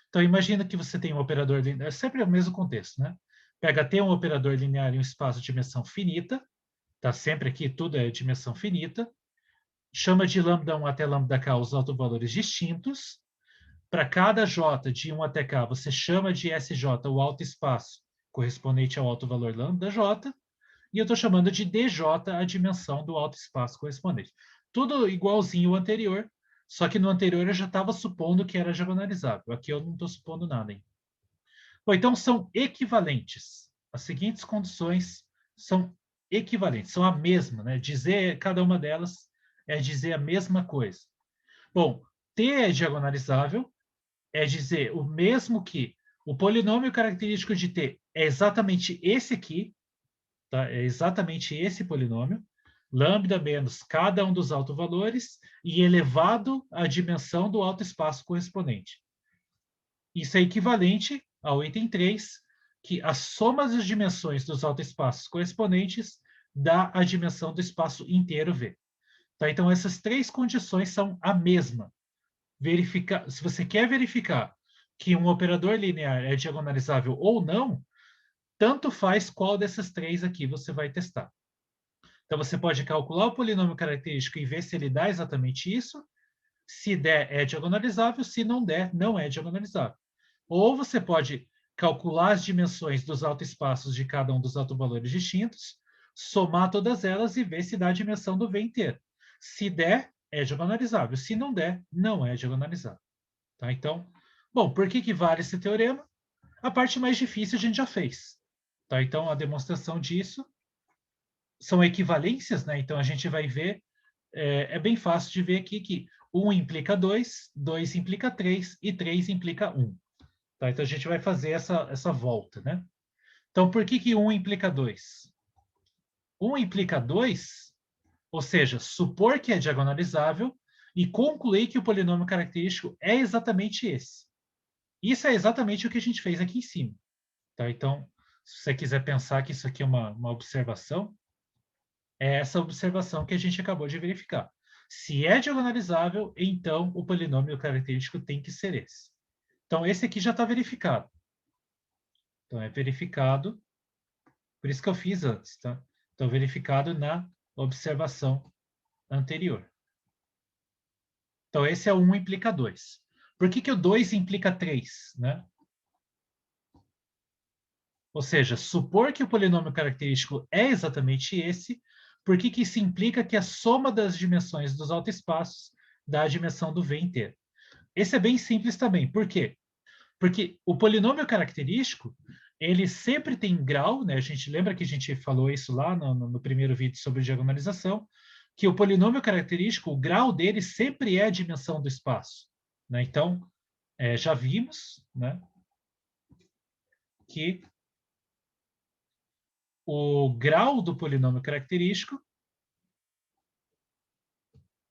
Então, imagina que você tem um operador linear, sempre é o mesmo contexto, né? Pega T um operador linear em um espaço de dimensão finita, tá sempre aqui, tudo é dimensão finita, chama de lambda 1 até lambda k os autovalores distintos, para cada j de 1 até k, você chama de sj o autoespaço correspondente ao autovalor lambda j, e eu estou chamando de dj a dimensão do autoespaço correspondente. Tudo igualzinho ao anterior, só que no anterior eu já estava supondo que era diagonalizável. Aqui eu não estou supondo nada ainda. Bom, então são equivalentes. As seguintes condições são equivalentes, são a mesma, né? Dizer cada uma delas é dizer a mesma coisa. Bom, T é diagonalizável, é dizer o mesmo que o polinômio característico de T é exatamente esse aqui, tá? É exatamente esse polinômio, lambda menos cada um dos autovalores e elevado à dimensão do autoespaço correspondente. Isso é equivalente ao item 3, que a soma das dimensões dos autoespaços correspondentes dá a dimensão do espaço inteiro V. Tá? Então, essas três condições são a mesma. Se você quer verificar que um operador linear é diagonalizável ou não, tanto faz qual dessas três aqui você vai testar. Então, você pode calcular o polinômio característico e ver se ele dá exatamente isso. Se der, é diagonalizável. Se não der, não é diagonalizável. Ou você pode calcular as dimensões dos autoespaços de cada um dos autovalores distintos, somar todas elas e ver se dá a dimensão do V inteiro. Se der, é diagonalizável. Se não der, não é diagonalizável. Tá? Então, bom, por que vale esse teorema? A parte mais difícil a gente já fez. Tá? Então, a demonstração disso são equivalências, né? Então, a gente vai ver, é bem fácil de ver aqui que 1 implica 2, 2 implica 3 e 3 implica 1. Tá? Então, a gente vai fazer essa volta, né? Então, por que 1 implica 2? 1 implica 2, ou seja, supor que é diagonalizável e concluir que o polinômio característico é exatamente esse. Isso é exatamente o que a gente fez aqui em cima. Tá? Então, se você quiser pensar que isso aqui é uma observação, é essa observação que a gente acabou de verificar. Se é diagonalizável, então o polinômio característico tem que ser esse. Então, esse aqui já está verificado. Então, é verificado, por isso que eu fiz antes, tá? Então, verificado na observação anterior. Então, esse é o 1 implica 2. Por que o 2 implica 3, né? Ou seja, supor que o polinômio característico é exatamente esse, por que isso implica que a soma das dimensões dos autoespaços dá a dimensão do V inteiro? Esse é bem simples também. Por quê? Porque o polinômio característico, ele sempre tem grau, né? A gente lembra que a gente falou isso lá no primeiro vídeo sobre diagonalização, que o polinômio característico, o grau dele sempre é a dimensão do espaço. Né? Então, já vimos, né, que o grau do polinômio característico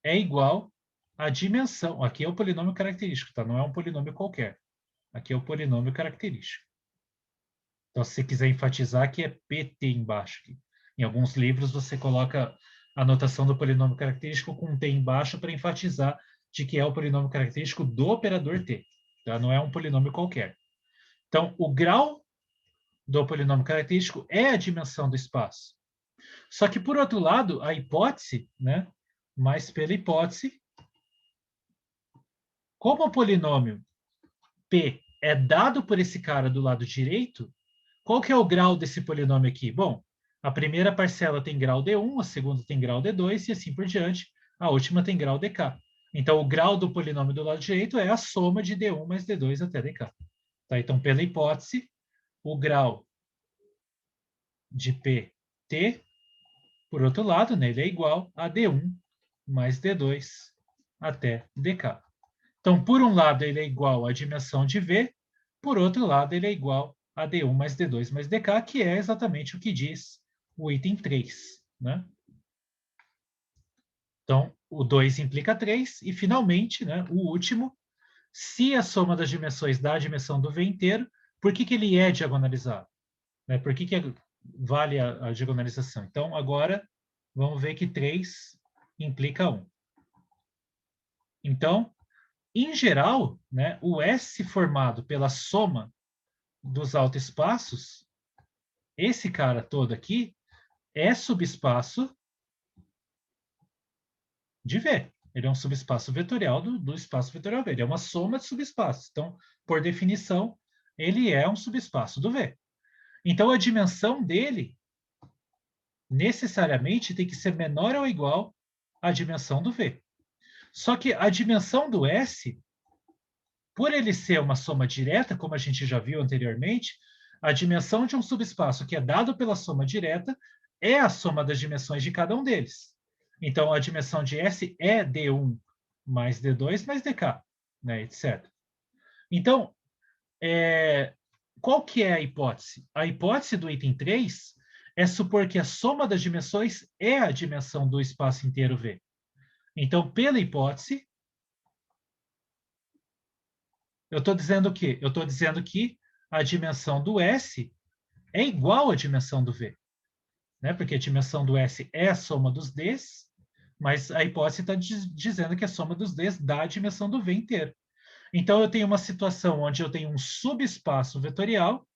é igual à dimensão. Aqui é o polinômio característico, tá? Não é um polinômio qualquer. Aqui é o polinômio característico. Então, se você quiser enfatizar, aqui é PT embaixo. Em alguns livros, você coloca a notação do polinômio característico com um T embaixo para enfatizar de que é o polinômio característico do operador T. Tá? Não é um polinômio qualquer. Então, o grau do polinômio característico é a dimensão do espaço. Só que, por outro lado, a hipótese, né, mas pela hipótese, como o polinômio P é dado por esse cara do lado direito, qual que é o grau desse polinômio aqui? Bom, a primeira parcela tem grau D1, a segunda tem grau D2 e assim por diante. A última tem grau dk. Então, o grau do polinômio do lado direito é a soma de D1 mais D2 até dk. Tá? Então, pela hipótese, o grau de PT, por outro lado, né, ele é igual a D1 mais D2 até dk. Então, por um lado, ele é igual à dimensão de V, por outro lado, ele é igual a D1 mais D2 mais dk, que é exatamente o que diz o item 3. Né? Então, o 2 implica 3, e finalmente, né, o último, se a soma das dimensões dá a dimensão do V inteiro, por que ele é diagonalizado? Né? Por que vale a diagonalização? Então, agora, vamos ver que 3 implica 1. Então, em geral, né, o S formado pela soma dos autoespaços, esse cara todo aqui, é subespaço de V. Ele é um subespaço vetorial do espaço vetorial V. Ele é uma soma de subespaços. Então, por definição, ele é um subespaço do V. Então, a dimensão dele, necessariamente, tem que ser menor ou igual à dimensão do V. Só que a dimensão do S, por ele ser uma soma direta, como a gente já viu anteriormente, a dimensão de um subespaço que é dado pela soma direta é a soma das dimensões de cada um deles. Então, a dimensão de S é D1 mais D2 mais DK, né, etc. Então, qual que é a hipótese? A hipótese do item 3 é supor que a soma das dimensões é a dimensão do espaço inteiro V. Então, pela hipótese, eu estou dizendo o quê? Eu estou dizendo que a dimensão do S é igual à dimensão do V. Né? Porque a dimensão do S é a soma dos Ds, mas a hipótese está dizendo que a soma dos Ds dá a dimensão do V inteiro. Então, eu tenho uma situação onde eu tenho um subespaço vetorial,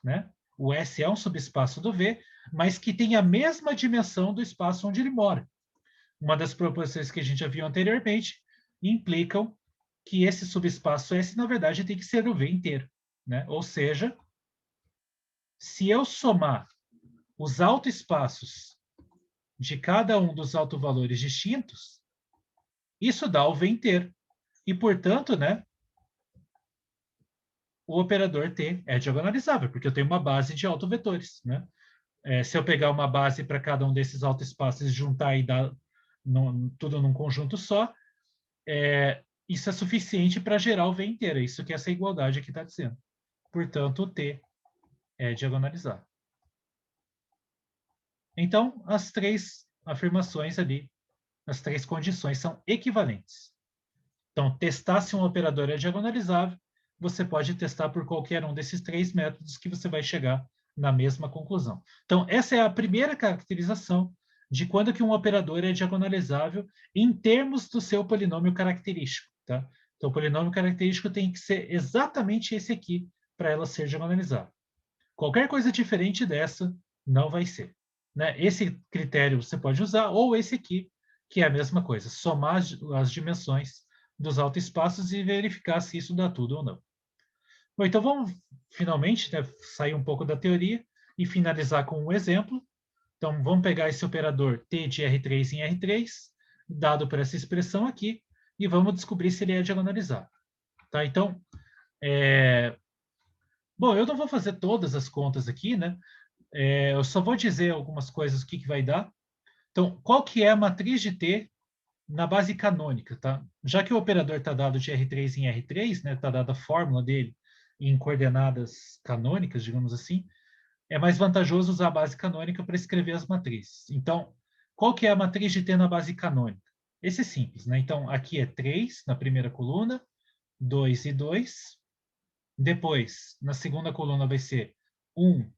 né? O S é um subespaço do V, mas que tem a mesma dimensão do espaço onde ele mora. Uma das proposições que a gente já viu anteriormente implicam que esse subespaço S, na verdade, tem que ser o V inteiro, né? Ou seja, se eu somar os autoespaços de cada um dos autovalores distintos, isso dá o V inteiro. E, portanto, né, o operador T é diagonalizável, porque eu tenho uma base de autovetores, né? Se eu pegar uma base para cada um desses autoespaços e juntar e dar tudo num conjunto só, isso é suficiente para gerar o V inteiro. É isso que essa igualdade aqui está dizendo. Portanto, o T é diagonalizável. Então, as três afirmações ali, as três condições são equivalentes. Então, testar se um operador é diagonalizável, você pode testar por qualquer um desses três métodos que você vai chegar na mesma conclusão. Então, essa é a primeira caracterização de quando que um operador é diagonalizável em termos do seu polinômio característico. Tá? Então, o polinômio característico tem que ser exatamente esse aqui para ela ser diagonalizável. Qualquer coisa diferente dessa não vai ser. Né? Esse critério você pode usar, ou esse aqui, que é a mesma coisa, somar as dimensões dos autoespaços e verificar se isso dá tudo ou não. Bom, então vamos finalmente, né, sair um pouco da teoria e finalizar com um exemplo. Então vamos pegar esse operador T de R3 em R3, dado por essa expressão aqui, e vamos descobrir se ele é diagonalizável. Tá? Então, bom, eu não vou fazer todas as contas aqui, né? Eu só vou dizer algumas coisas, o que vai dar. Então, qual que é a matriz de T na base canônica, tá? Já que o operador está dado de R3 em R3, né? Está dada a fórmula dele em coordenadas canônicas, digamos assim, é mais vantajoso usar a base canônica para escrever as matrizes. Então, qual que é a matriz de T na base canônica? Esse é simples, né? Então, aqui é 3 na primeira coluna, 2 e 2. Depois, na segunda coluna vai ser 1,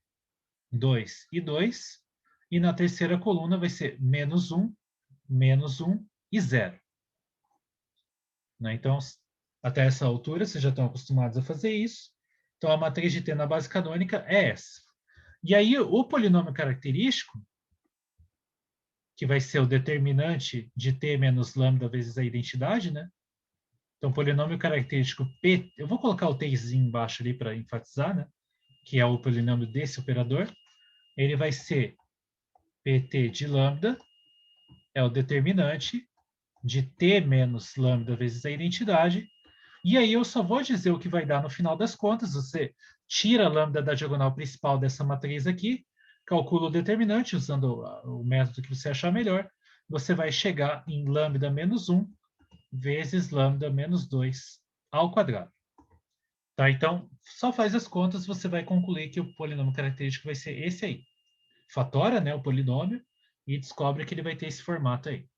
2 e 2. E na terceira coluna vai ser menos 1 e 0. Né? Então, até essa altura, vocês já estão acostumados a fazer isso. Então, a matriz de T na base canônica é essa. E aí, o polinômio característico, que vai ser o determinante de T menos lambda vezes a identidade, né? Então, polinômio característico P, eu vou colocar o Tzinho embaixo ali para enfatizar, né? Que é o polinômio desse operador. Ele vai ser PT de lambda, é o determinante de T menos lambda vezes a identidade. E aí eu só vou dizer o que vai dar no final das contas. Você tira a lambda da diagonal principal dessa matriz aqui, calcula o determinante usando o método que você achar melhor. Você vai chegar em lambda menos 1 vezes lambda menos 2 ao quadrado. Tá? Então, só faz as contas, você vai concluir que o polinômio característico vai ser esse aí. Fatora, né, o polinômio e descobre que ele vai ter esse formato aí.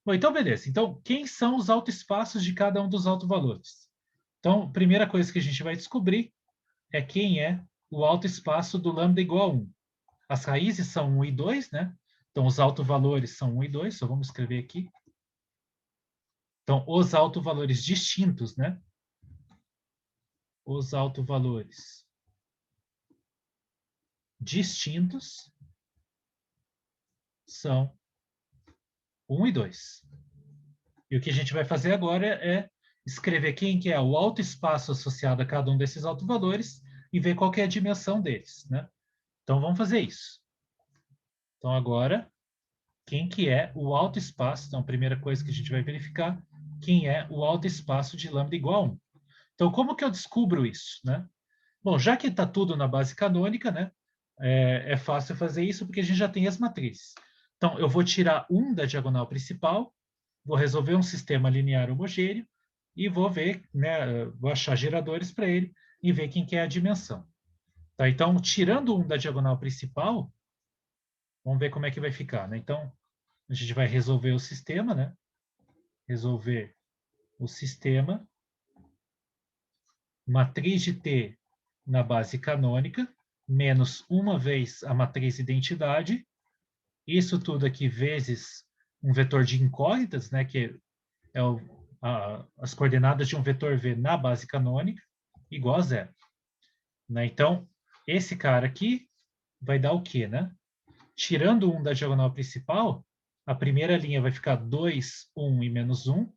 Bom, então beleza. Então, quem são os autoespaços de cada um dos autovalores? Então, a primeira coisa que a gente vai descobrir é quem é o autoespaço do lambda igual a 1. As raízes são 1 e 2, né? Então, os autovalores são 1 e 2, só vamos escrever aqui. Então, os autovalores distintos, né? Os autovalores distintos são 1 e 2. E o que a gente vai fazer agora é escrever quem que é o autoespaço associado a cada um desses autovalores e ver qual que é a dimensão deles, né? Então, vamos fazer isso. Então, agora, quem que é o autoespaço? Então, a primeira coisa que a gente vai verificar, quem é o autoespaço de lambda igual a 1. Então, como que eu descubro isso, né? Bom, já que está tudo na base canônica, né? É fácil fazer isso porque a gente já tem as matrizes. Então, eu vou tirar 1 da diagonal principal, vou resolver um sistema linear homogêneo e vou ver, né, vou achar geradores para ele e ver quem que é a dimensão. Tá? Então, tirando 1 da diagonal principal, vamos ver como é que vai ficar. Né? Então, a gente vai resolver o sistema, né? Resolver o sistema, matriz de T na base canônica, menos uma vez a matriz identidade, isso tudo aqui vezes um vetor de incógnitas, né? Que é o as coordenadas de um vetor V na base canônica igual a zero. Né? Então, esse cara aqui vai dar o quê, né? Tirando 1 da diagonal principal, a primeira linha vai ficar 2, 1 e menos 1.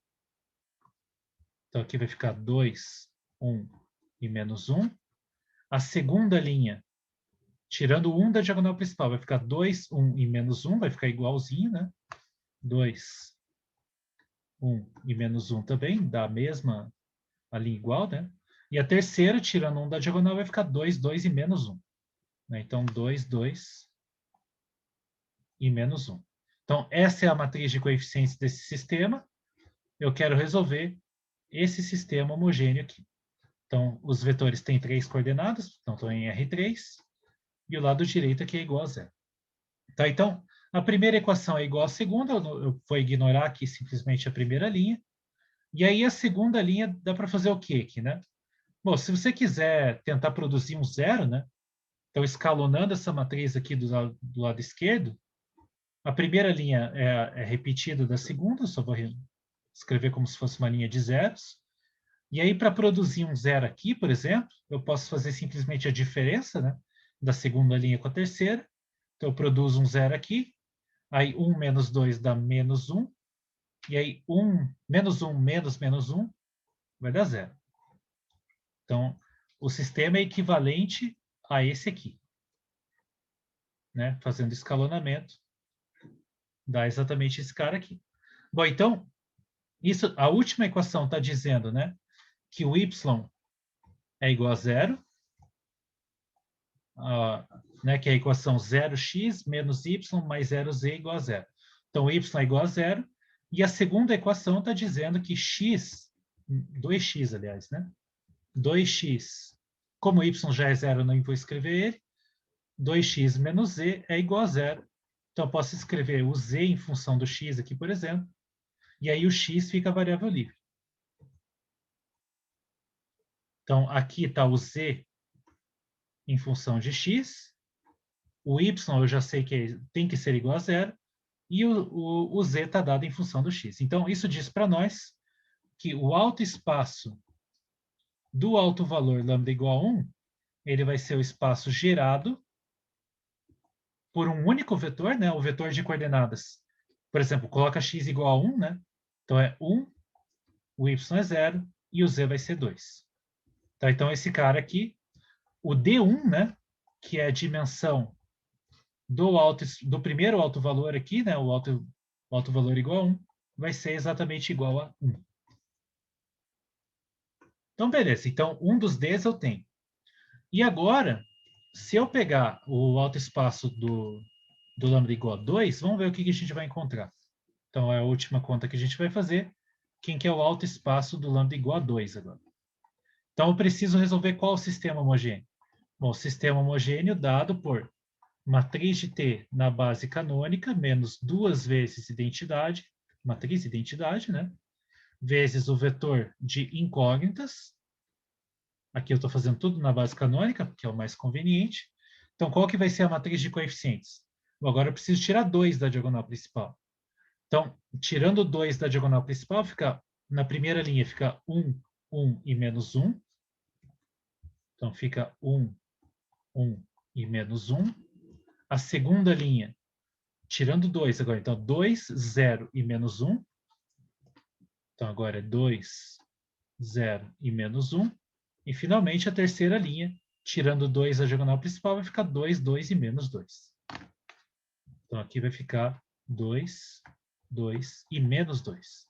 Então, aqui vai ficar 2, 1 e menos 1. A segunda linha, tirando 1 da diagonal principal, vai ficar 2, 1 e menos 1, vai ficar igualzinho, né? 2, 1 e menos 1 também, dá a mesma, a linha igual, né? E a terceira, tirando 1 da diagonal, vai ficar 2, 2 e menos 1. Né? Então, 2, 2 e menos 1. Então, essa é a matriz de coeficientes desse sistema. Eu quero resolver esse sistema homogêneo aqui. Então, os vetores têm 3 coordenadas, então estão em R3, e o lado direito aqui é igual a zero. Tá, então, a primeira equação é igual à segunda, eu vou ignorar aqui simplesmente a primeira linha, e aí a segunda linha dá para fazer o quê aqui, né? Bom, se você quiser tentar produzir um zero, né? Então, escalonando essa matriz aqui do lado esquerdo, a primeira linha é repetida da segunda, só vou escrever como se fosse uma linha de zeros. E aí, para produzir um zero aqui, por exemplo, eu posso fazer simplesmente a diferença, né, da segunda linha com a terceira. Então, eu produzo um zero aqui, aí 1 menos 2 dá menos 1, e aí menos 1 menos menos 1 vai dar zero. Então, o sistema é equivalente a esse aqui. Né? Fazendo escalonamento, dá exatamente esse cara aqui. Bom, então, isso, a última equação está dizendo, né, que o y é igual a zero, né, que é a equação 0x menos y mais 0z igual a zero. Então, y é igual a zero, e a segunda equação está dizendo que x, 2x, aliás, né, 2x, como y já é zero, eu não vou escrever ele, 2x menos z é igual a zero. Então, eu posso escrever o z em função do x aqui, por exemplo, e aí o x fica variável livre. Então, aqui está o z em função de x, o y eu já sei que tem que ser igual a zero, e o z está dado em função do x. Então, isso diz para nós que o alto espaço do alto valor lambda igual a 1, ele vai ser o espaço gerado por um único vetor, né? O vetor de coordenadas. Por exemplo, coloca x igual a 1, né? Então, é 1, o y é 0 e o z vai ser 2. Tá? Então, esse cara aqui, o D1, né? Que é a dimensão do primeiro alto valor aqui, né? O alto valor igual a 1, vai ser exatamente igual a 1. Então, beleza. Então, um dos Ds eu tenho. E agora, se eu pegar o alto espaço do lambda igual a 2, vamos ver o que a gente vai encontrar. Então, é a última conta que a gente vai fazer. Quem que é o alto espaço do lambda igual a 2 agora? Então, eu preciso resolver qual o sistema homogêneo. Bom, o sistema homogêneo dado por matriz de T na base canônica, menos 2 vezes identidade, matriz identidade, né? Vezes o vetor de incógnitas. Aqui eu estou fazendo tudo na base canônica, porque é o mais conveniente. Então, qual que vai ser a matriz de coeficientes? Bom, agora eu preciso tirar 2 da diagonal principal. Então, tirando 2 da diagonal principal, fica, na primeira linha fica 1, 1 e menos 1. Então, fica 1, 1 e menos 1. A segunda linha, tirando 2 agora, então 2, 0 e menos 1. Então, agora é 2, 0 e menos 1. E, finalmente, a terceira linha, tirando 2 da diagonal principal, vai ficar 2, 2 e menos 2. Então, aqui vai ficar 2, 2 e menos 2.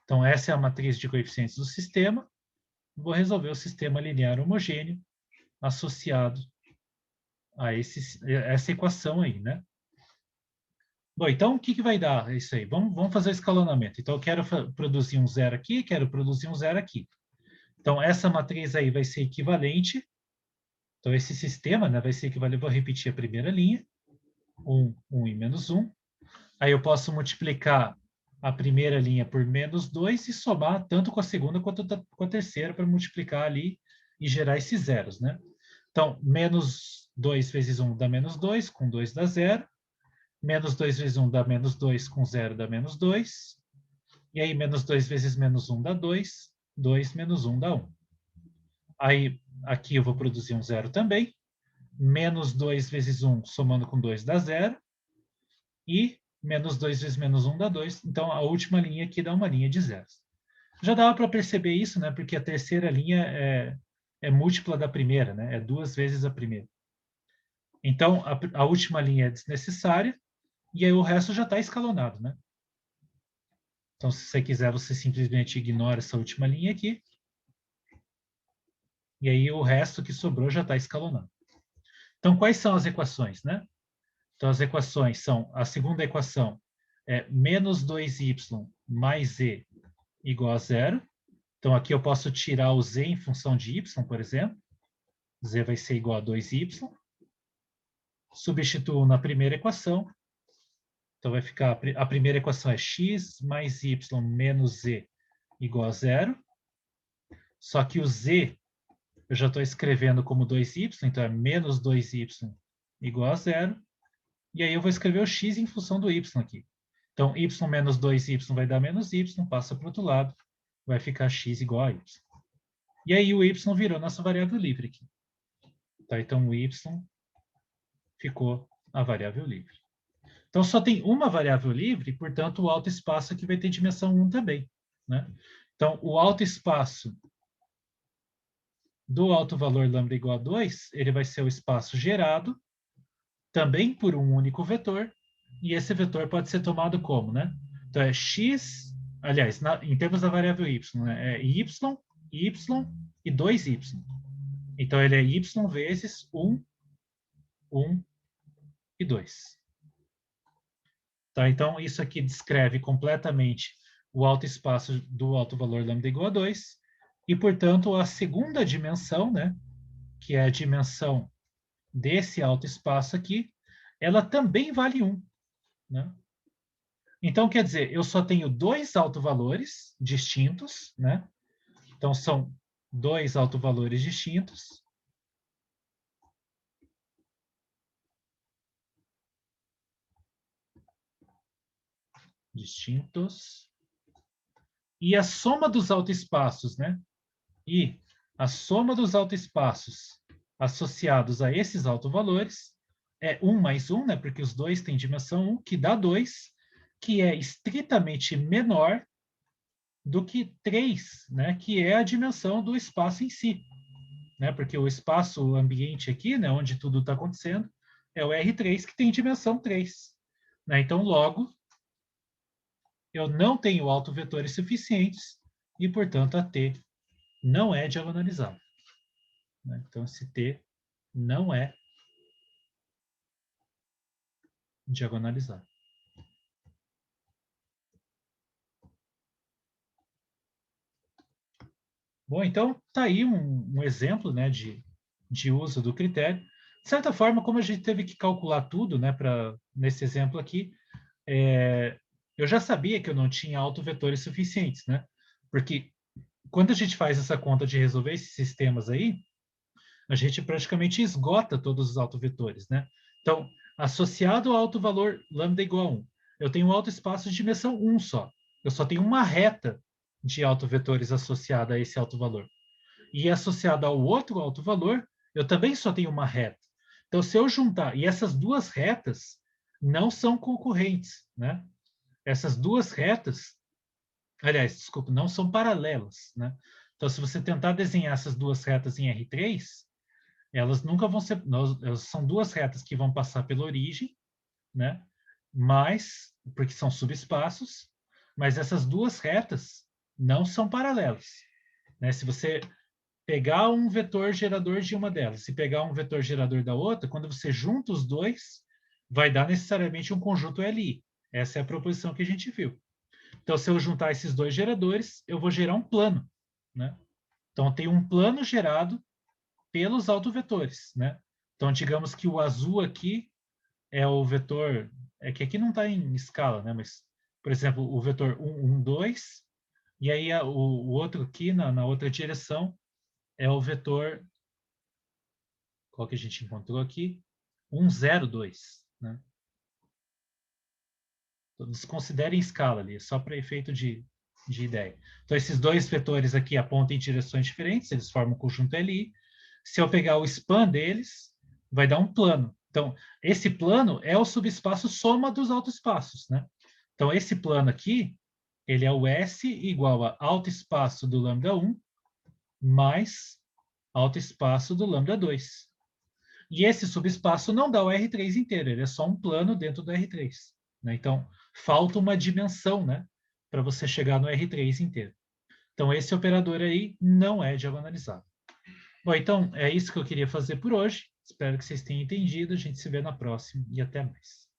Então, essa é a matriz de coeficientes do sistema. Vou resolver o sistema linear homogêneo associado a essa equação aí, né? Bom, então, o que vai dar isso aí? Vamos fazer o escalonamento. Então, eu quero produzir um zero aqui, quero produzir um zero aqui. Então, essa matriz aí vai ser equivalente. Então, esse sistema, né, vai ser equivalente. Vou repetir a primeira linha. 1, 1 e menos 1. Aí eu posso multiplicar a primeira linha por menos 2 e somar tanto com a segunda quanto com a terceira para multiplicar ali e gerar esses zeros, né? Então, menos 2 vezes 1 dá menos 2, com 2 dá 0. Menos 2 vezes 1 dá menos 2, com 0 dá menos 2. E aí, menos 2 vezes menos 1 dá 2. 2 menos 1 dá 1. Aí, aqui eu vou produzir um zero também. Menos 2 vezes 1, somando com 2, dá 0. E menos 2 vezes menos 1 dá 2. Então, a última linha aqui dá uma linha de zeros. Já dava para perceber isso, né? Porque a terceira linha é múltipla da primeira, né? É 2 vezes a primeira. Então, a última linha é desnecessária. E aí o resto já está escalonado, né? Então, se você quiser, você simplesmente ignora essa última linha aqui. E aí o resto que sobrou já está escalonado. Então, quais são as equações, né? Então, as equações são, a segunda equação é menos 2y mais z igual a zero. Então, aqui eu posso tirar o z em função de y, por exemplo. Z vai ser igual a 2y. Substituo na primeira equação. Então, vai ficar, a primeira equação é x mais y menos z igual a zero. Só que o z eu já estou escrevendo como 2y, então é menos 2y igual a zero. E aí eu vou escrever o x em função do y aqui. Então, y menos 2y vai dar menos y, passa para o outro lado, vai ficar x igual a y. E aí o y virou nossa variável livre aqui. Tá? Então, o y ficou a variável livre. Então, só tem uma variável livre, portanto, o alto espaço aqui vai ter dimensão 1 também. Né? Então, o alto espaço do alto valor lambda igual a 2, ele vai ser o espaço gerado, também por um único vetor, e esse vetor pode ser tomado como, né? Então, é x, aliás, em termos da variável y, né? É y, y e 2y. Então, ele é y vezes 1, 1 e 2. Tá? Então, isso aqui descreve completamente o alto espaço do alto valor lambda igual a 2, e, portanto, a segunda dimensão, né, que é a dimensão desse alto espaço aqui, ela também vale 1. Né? Então, quer dizer, eu só tenho dois autovalores distintos, né? Então, são dois autovalores distintos. E a soma dos autoespaços, né? E a soma dos autoespaços associados a esses autovalores é 1 mais 1, né? Porque os dois têm dimensão 1, que dá 2, que é estritamente menor do que 3, né? Que é a dimensão do espaço em si. Né? Porque o espaço ambiente aqui, né, onde tudo está acontecendo, é o R3, que tem dimensão 3. Né? Então, logo, eu não tenho autovetores suficientes e, portanto, a T não é diagonalizável. Né? Então, esse T não é diagonalizável. Bom, então, está aí um exemplo, né, de uso do critério. De certa forma, como a gente teve que calcular tudo, né, nesse exemplo aqui, eu já sabia que eu não tinha autovetores suficientes, né? Porque quando a gente faz essa conta de resolver esses sistemas aí, a gente praticamente esgota todos os autovetores, né? Então, associado ao alto valor lambda igual a 1, eu tenho um alto espaço de dimensão 1 só. Eu só tenho uma reta de autovetores associada a esse alto valor. E associado ao outro alto valor, eu também só tenho uma reta. Então, se eu juntar, e essas duas retas não são concorrentes, né? Essas duas retas, aliás, desculpa, não são paralelas, né? Então, se você tentar desenhar essas duas retas em R3, elas nunca vão ser, elas são duas retas que vão passar pela origem, né? Mas, porque são subespaços, mas essas duas retas não são paralelas, né? Se você pegar um vetor gerador de uma delas e pegar um vetor gerador da outra, quando você junta os dois, vai dar necessariamente um conjunto LI. Essa é a proposição que a gente viu. Então, se eu juntar esses dois geradores, eu vou gerar um plano. Né? Então, eu tenho um plano gerado pelos autovetores. Né? Então, digamos que o azul aqui é o vetor... É que aqui não está em escala, né? Mas, por exemplo, o vetor 1, 1, 2, e aí o outro aqui, na outra direção, é o vetor... Qual que a gente encontrou aqui? 1, 0, 2. Né? Então, desconsiderem escala ali, só para efeito de de ideia. Então, esses dois vetores aqui apontam em direções diferentes, eles formam um conjunto LI. Se eu pegar o span deles, vai dar um plano. Então, esse plano é o subespaço soma dos autoespaços, né? Então, esse plano aqui, ele é o S igual a autoespaço do lambda 1 mais autoespaço do lambda 2. E esse subespaço não dá o R3 inteiro, ele é só um plano dentro do R3. Né? Então, falta uma dimensão, né, para você chegar no R3 inteiro. Então, esse operador aí não é diagonalizado. Bom, então, é isso que eu queria fazer por hoje. Espero que vocês tenham entendido. A gente se vê na próxima e até mais.